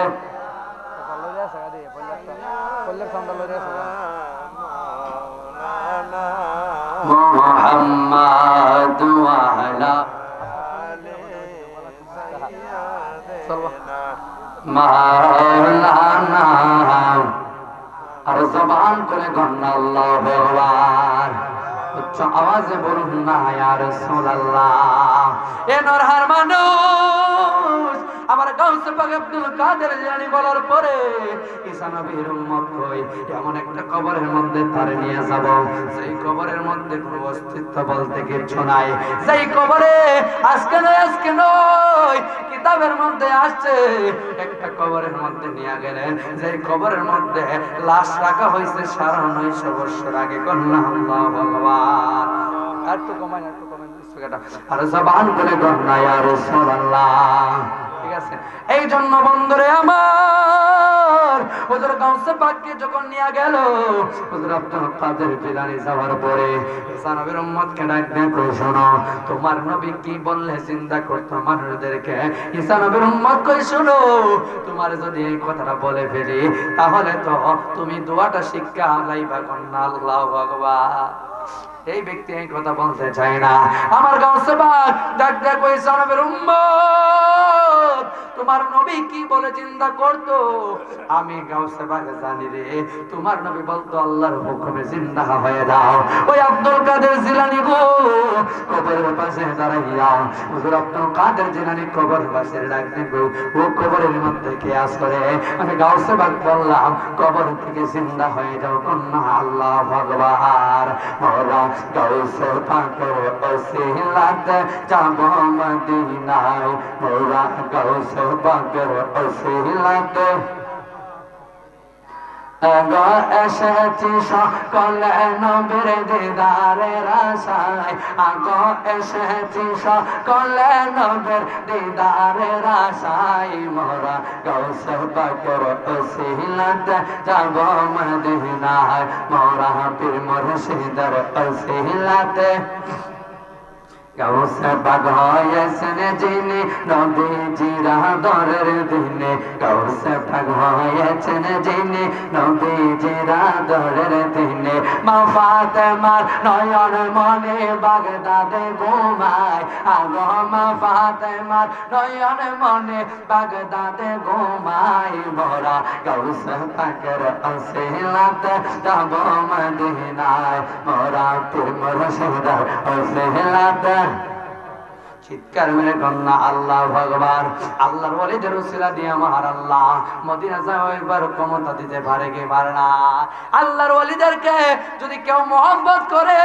[SPEAKER 1] মুহাম্মাদ ওয়া আলা মাওলানা, আর জবান করে গন্না আল্লাহ ভগবান, উচ্চ আওয়াজে বলুন না ইয়া রাসূলুল্লাহ। এ নরহার মানুষ, আমার গাউসে পাক আব্দুল কাদের জিলানী বলার পরে ঈসা নবীর উম্মত কই এমন একটা কবরের মধ্যে তারে নিয়ে যাব যেই কবরের মধ্যে কোনো অস্তিত্ব বলতে কিছু নাই, যেই কবরে আজকে নয় কিতাবের মধ্যে আসছে একটা কবরের মধ্যে নিয়ে গেলেন, যেই কবরের মধ্যে লাশ রাখা হয়েছে 950 বছর আগে। কন্যা আল্লাহ ভগবান, আর তো কমাই আর জবান করে কন্যা ইয়া রাসূলুল্লাহ। ঠিক আছে, এই জন্য বন্ধুরে আমার, হুজুর গাউসে পাককে যখন নিয়ে গেল, হুজুর আব্দুল কাদের জিলানী যাওয়ার পরে ঈসা নবীর উম্মতকে ডাক দিয়ে কই, শোনো তোমার নবী কি বললে চিন্তা করতো মানুষদেরকে। ঈসা নবীর উম্মত কই, শোনো তোমার যদি এই কথাটা বলে ফেলি তাহলে তো তুমি দোয়াটা শিক্ষা লাইবা। কন্যা আল্লাহু আকবার। এই ব্যক্তি এই কথা বলতে চায় না। আমার গাউসে পাক ডাক দিয়ে কই, ঈসা নবীর উম্মত তোমার নবী কি বলে চিন্তা করতো? আমি গাউসে পাক জানি রে, তোমার নবী বলতো আল্লাহর হুকুমে জিন্দা হয়ে যাও। ওই আব্দুল কাদের জিলানী গো কবরের পাশে দাঁড়াইয়া, হুজুর আব্দুল কাদের জিলানী কবরের পাশে ডাক দিয়ে গো, ও কবরের মধ্যে কে আসরে? আমি গাউসে পাক বললাম কবর থেকে জিন্দা হয়ে যাও। কন্যা আল্লাহ ভগবান, মোরা গাউসে পাকের ওসিলাতে যাব মদিনায়, মোরা গাউসে পাকের ওসিলাতে আগো এসেছি সকলে নবীর দিদারের আশায়, আগো এসেছি সকলে নবীর দিদারের আশায়, মোরা গাউসে পাকের ওসিলাতে যাব মদিনায়, মোরা পীর মুর্শিদের ওসিলাতে। গাউসে পাক হয়েছেন যিনি নবীজির আদরের দিনে, গাউসে পাক হয়েছেন যিনি নবীজির আদরের দিনে, মা ফাতেমার নয়ন মনে বাগদাদে ঘুমায়, আগো মা ফাতেমার নয়ন মনে বাগদাদে ঘুমায়, মোরা গাউসে পাকের ওসিলাতে যাব মদিনায়, মোরা পীর মুর্শিদের ওসিলাতে। চিৎকার মেরে কন্যা আল্লাহ ভগবান। আল্লাহর ওলিদের উসিলা দিয়ে আমার আল্লাহ মদিনা যাওয়ার ক্ষমতা দিতে পারে কি পারে না? আল্লাহর ওলিদেরকে যদি কেউ মহব্বত করে,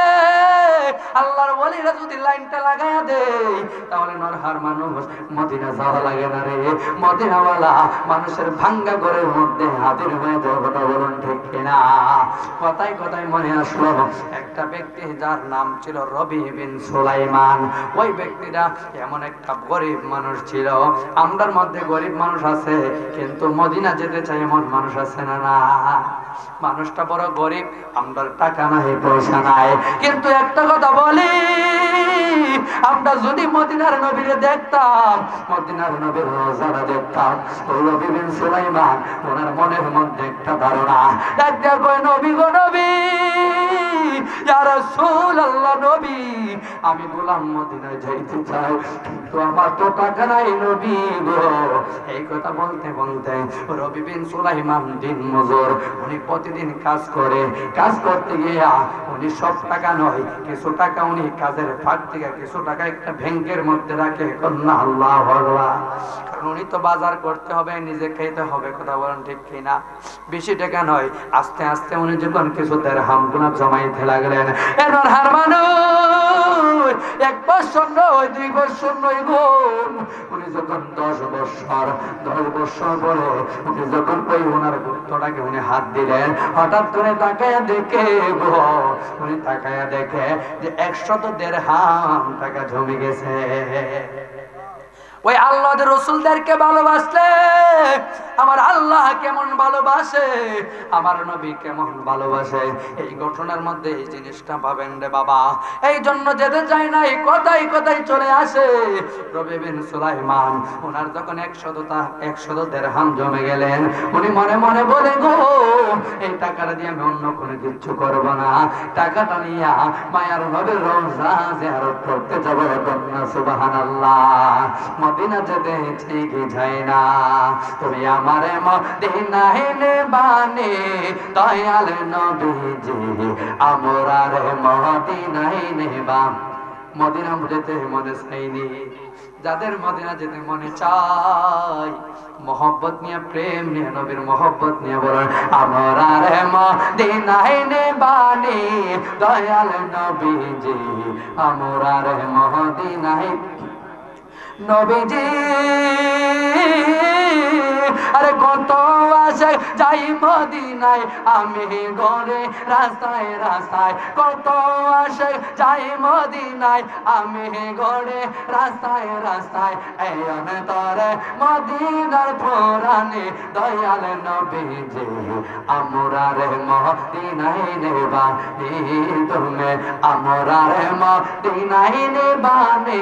[SPEAKER 1] আল্লাহর ওলিরা যদি লাইনটা লাগায়া দেয়, তাহলে নরহার মানুষ মদিনা যাওয়া লাগে না রে। মদিনাওয়ালা মানুষের ভাঙ্গা ঘরের মধ্যে হাজির হয়ে যাওয়া, কথা বলুন ঠিক কিনা? কথায় কথায় মনে আসলো একটা ব্যক্তি যার নাম ছিল রবি বিন সুলাইমান। ওই ব্যক্তিটা এমন একটা গরিব মানুষ ছিল। আমরার মধ্যে গরিব মানুষ আছে, কিন্তু মদিনা যেতে চাই এমন মানুষ আছে না? না, মানুষটা বড় গরিব, আমরার টাকা নাই, পয়সা নাই, কিন্তু একটা কথা বলি, আমরা যদি মদিনার নবীরে দেখতাম, মদিনার নবীর রোজারা দেখতাম, ওই রবি বিন সুলাইমান ওনার মনের মধ্যে একটা ধারণা, একটা কয় নবী গো নবী, ইয়া রাসূলুল্লাহ নবী, আমি গোলাম মদিনায় যাইতে চাই, কিন্তু আমার তো টাকা নাই নবী গো। এই কথা বলতে বলতে রবি বিন সুলাইমান দিন মজুর, উনি প্রতিদিন কাজ করে, কাজ করতে গিয়া উনি সব টাকা নয়, কিছু টাকা উনি কাজের ফাঁক থেকে কিছু টাকা একটা ব্যাংকের মধ্যে রাখে। কন্যা আল্লাহু আকবার। কারণ উনি তো বাজার করতে হবে, নিজে খেতে হবে, কথা বলেন ঠিক কিনা? বেশি টাকা নয়, আস্তে আস্তে উনি যখন কিছু দিরহাম গুনাহ জমাইতে লাগলেন, এনার হার মানুষ 1 বছর নয় 2 বছর নয় গো, উনি যখন 10 বছর পরে উনি যখন ওই ওনার গুপ্তটাকে উনি হাত দিলেন, হঠাৎ করে তাকায়া দেখে গো, উনি তাকায়া দেখে যে 100 দিরহাম টাকা জমে গেছে। ওই আল্লাহর রাসূলদেরকে ভালোবাসলে আমার আল্লাহ কেমন ভালোবাসে, আমার নবী কেমন ভালোবাসে, এই ঘটনার মধ্যে এই জিনিসটা পাবেন রে বাবা। এই জন্য যেতে চাই না, এই কথাই কথাই চলে আসে। রবি বিন সুলাইমান ওনার যখন 100 দিরহাম জমে গেলেন, উনি মনে মনে বলে গো, এই টাকাটা দিয়ে আমি অন্য কোনো কিছু করব না, টাকাটা নিয়ে মায়ার নবীর রওজা জিয়ারত করতে যাব। সুবহানাল্লাহ। মদিনা যেতে ঠিক যায় না, তুমি আমারে মদিনায় নেবানে দয়াল নবীজি, আমরারে মদিনায় নেবা। মদিনা যেতে মনে চাইনি, যাদের মদিনা যেতে মনে চাই, মোহব্বত নিয়ে, প্রেম নিয়ে, নবীর মোহব্বত নিয়ে বলেন, আমরারে মদিনায় নেবানে দয়াল নবীজি, আমরারে মদিনায় নবীজি। আরে কত আসে যাই মদিনায় আমি ঘরে রাস্তায় রাস্তায়, কত আসে যাই মদিনায় আমি ঘরে রাস্তায় রাস্তায়, এই অন্তরে মদিনার পুরানে দয়াল নবীজি, আমরারে মদিনায় নেবা তুমি, আমরারে মদিনায় নেবানে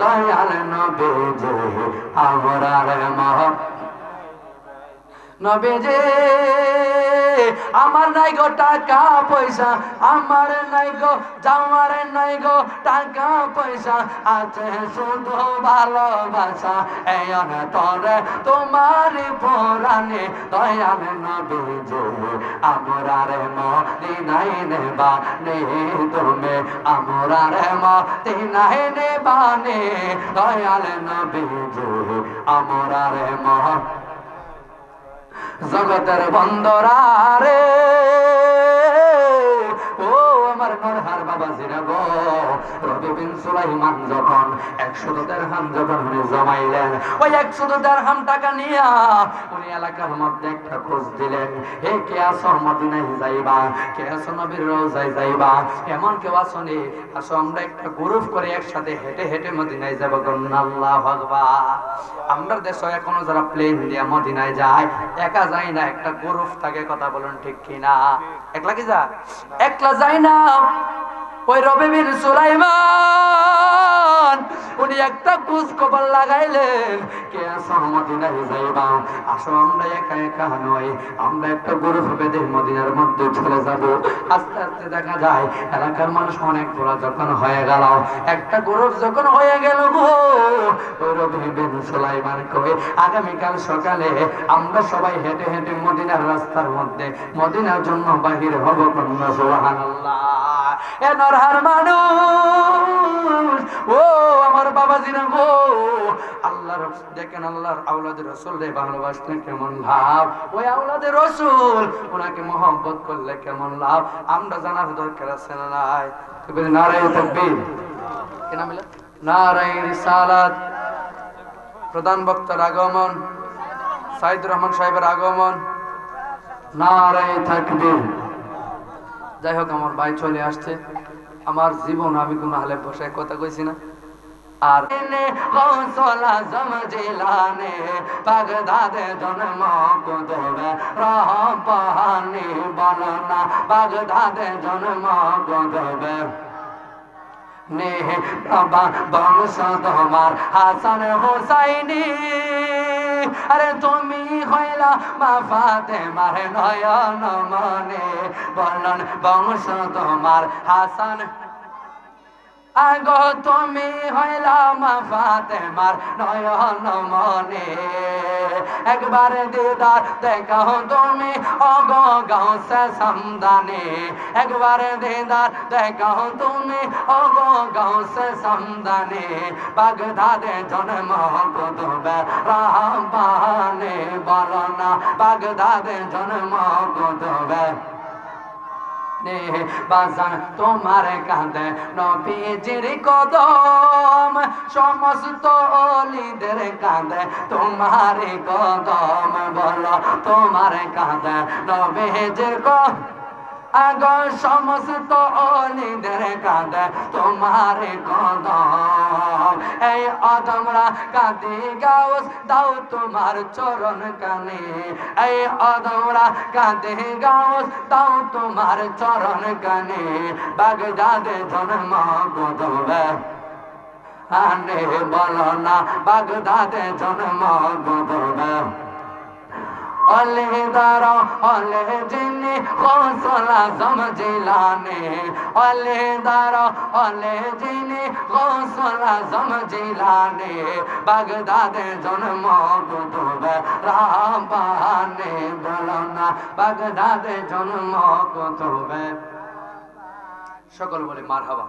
[SPEAKER 1] দয়াল নবীজি, আমরারে নবীজি। আমার নাই গো টাকা পয়সা, আমার নাই গো জামার নাই গো টাকা পয়সা, আছে শুধু ভালোবাসা, এই অন্তরে তোমার পুরানে দয়াল নবীজি, আমরারে মদিনায় নেবা নে তুমি, আমরারে মদিনায় নেবা নে দয়াল নবীজি, আমরারে জগতের বন্দরা রে। ও আমার নরহার বাবা জিরা গো, রবি বিন সুলাইমান যখন 100 দিরহাম যখন উনি জমাইলেন, ওই 100 দিরহাম টাকা নিয়া উনি এলাকার মধ্যে একটা খোঁজ দিলেন, হে কে আছো মদিনায় যাইবা, কে আছো নবীর রওজায় যাইবা, এমন কেউ আছো নি? আসো আমরা একটা গ্রুপ করে একসাথে হেঁটে হেঁটে মদিনায় যাবো। আল্লাহু আকবার। আমরা দেশে এখনো যারা প্লেন দিয়ে মদিনায় যায়, একা যায় না, একটা গ্রুপ থাকে, কথা বলুন ঠিক কিনা? একলা কি যা? একলা যায় না। ওই রবি বিন সুলাইমান উনি একটা খোঁজ খবর লাগাইলেন, কে আছো মদিনায় যাইবা, আসো আমরা একা একা নয়, আমরা একটা গ্রুপ বেঁধে মদিনার মধ্যে চলে যাব। আস্তে আস্তে দেখা যায় এলাকার মানুষ অনেক ঘোরা যখন হয়ে গেল, একটা গ্রুপ যখন হয়ে গেল গো, ওই রবি বিন সুলাইমান কই, আগামীকাল সকালে আমরা সবাই হেঁটে হেঁটে মদিনার রাস্তার মধ্যে মদিনার জন্য বাহির হব। কন্যা সুবহানাল্লাহ। এ নরহার মানুষ, ও আমার বাবাজিরা গো, আল্লাহর দেখেন, আল্লাহর আওলাদের রাসূলকে ভালোবাসলে কেমন লাভ, ওই আওলাদের রাসূল ওনাকে মহব্বত করলে কেমন লাভ, আমরা জানার দরকার আছে না নাই? নারায়ে তাকবীর, কি নাম হলো? নারায়ে রিসালাত। প্রধান বক্তার আগমন, সাইদুর রহমান সাহেবের আগমন, নারায়ে তাকবীর। যাই হোক, আমার ভাই চলে আসছে, আমার জীবন আমি কোন হালে বসে কথা কইছি না। আর হৌসলা জমজিলানে বাগদাদে জন্ম দেবে রহবানি বলনা, বাগদাদে জন্ম দেবে নে বাবা বংশ তোমার হাসান হোসাইনি, আরে তুমি হইলা মা ফাতেমার নয়ন মনে, বলন বংশ তোমার হাসান। আগো তুমি হইলা মা ফাতেমার নয়ন মনে, একবার দিদার দেখাও তুমি ওগো গাউসে সমদানি, একবার দিদার দেখাও তুমি ওগো গাউসে সমদানি, বাগদাদে জন্ম কুতুবে রহমানে, বলো না বাগদাদে জন্ম কুতুবে বাজান তোমার কাঁধে নবীজির কদম, সমস্ত ওলিদের কাঁধে তোমার কদম, বলো তোমার কাঁধে নবীজির কদম, আগো সমস্ত ওলিদের কাঁধে তোমার কদম, এই অদমরা কাঁদি গাউস দাও তোমার চরণ কানে, এই অদমরা কাঁদি গাউস দাও তোমার চরণ কানে, বাগদাদে জন্ম কুতুবে আনে, বলো না বাগদাদে জন্ম কুতুবে। অলে দারো অলে জিনি গৌসুল আজম জিলানি, অলে দারো অলে জিনি গৌসুল আজম জিলানি, বাগদাদে জন্ম কুতুবে রহমানে, বলো না বাগদাদে জন্ম কুতুবে। সকল বলে মারহাবা।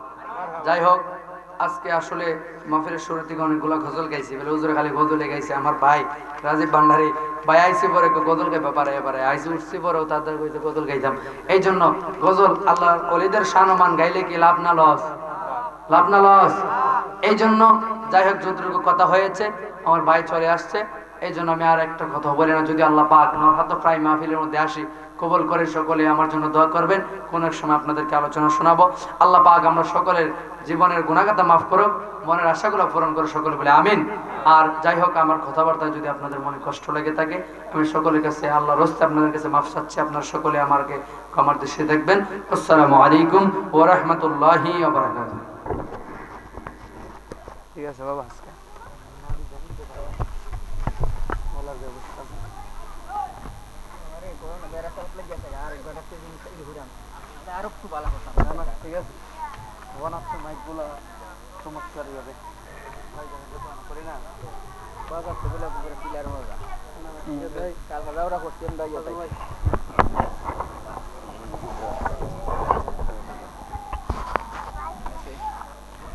[SPEAKER 1] যাই হোক, আজকে আসলে মাহফিলের শুরু থেকে অনেকগুলো গজল গাইছি, বলে হুজুর খালি গজলে গাইছে। আমার ভাই রাজীব ভান্ডারী ভাই আইসি পরে গজল গাইবা পারে, এবারে আইসি উঠছি পরেও তাদের কইতে গজল গাইতাম। এই জন্য গজল আল্লাহ ওলিদের শানমান গাইলে কি লাভ না লস? লাভ না লস? এই জন্য যাই হোক, যতটুকু কথা হয়েছে আমার ভাই চলে আসছে, এই জন্য আমি আর একটা কথা বলি না। যদি আল্লাহ পাক নরহাত প্রায় মাহফিলের মধ্যে আসি, কবুল করে সকলে আমার জন্য দোয়া করবেন। কোন এক সময় আপনাদেরকে আলোচনা শোনাবো। আল্লাহ পাক আমরা সকলের জীবনের গুনাহগাতা মাফ করুক, মনের আশাগুলো পূরণ করে সকলে বলে আমিন। আর যাই হোক, আমার কথাবার্তায় যদি আপনাদের মনে কষ্ট লেগে থাকে, আমি সকলের কাছে আল্লাহর রাস্তে আপনাদের কাছে মাফ চাচ্ছি। আপনারা সকলে আমাকে ক্ষমার দৃষ্টি দেখবেন। আসসালামু আলাইকুম ওয়া রাহমাতুল্লাহি ওয়া বারাকাতুহু। ঠিক আছে বাবা, আজকে বলার ব্যবস্থা আরো একটু ভালো কথা। ঠিক আছে, ওয়ান অফ দ্য মাইকগুলো চমৎকার হবে করি না, বাজার থেকে পিলার মজা কাল ওরা করছেন।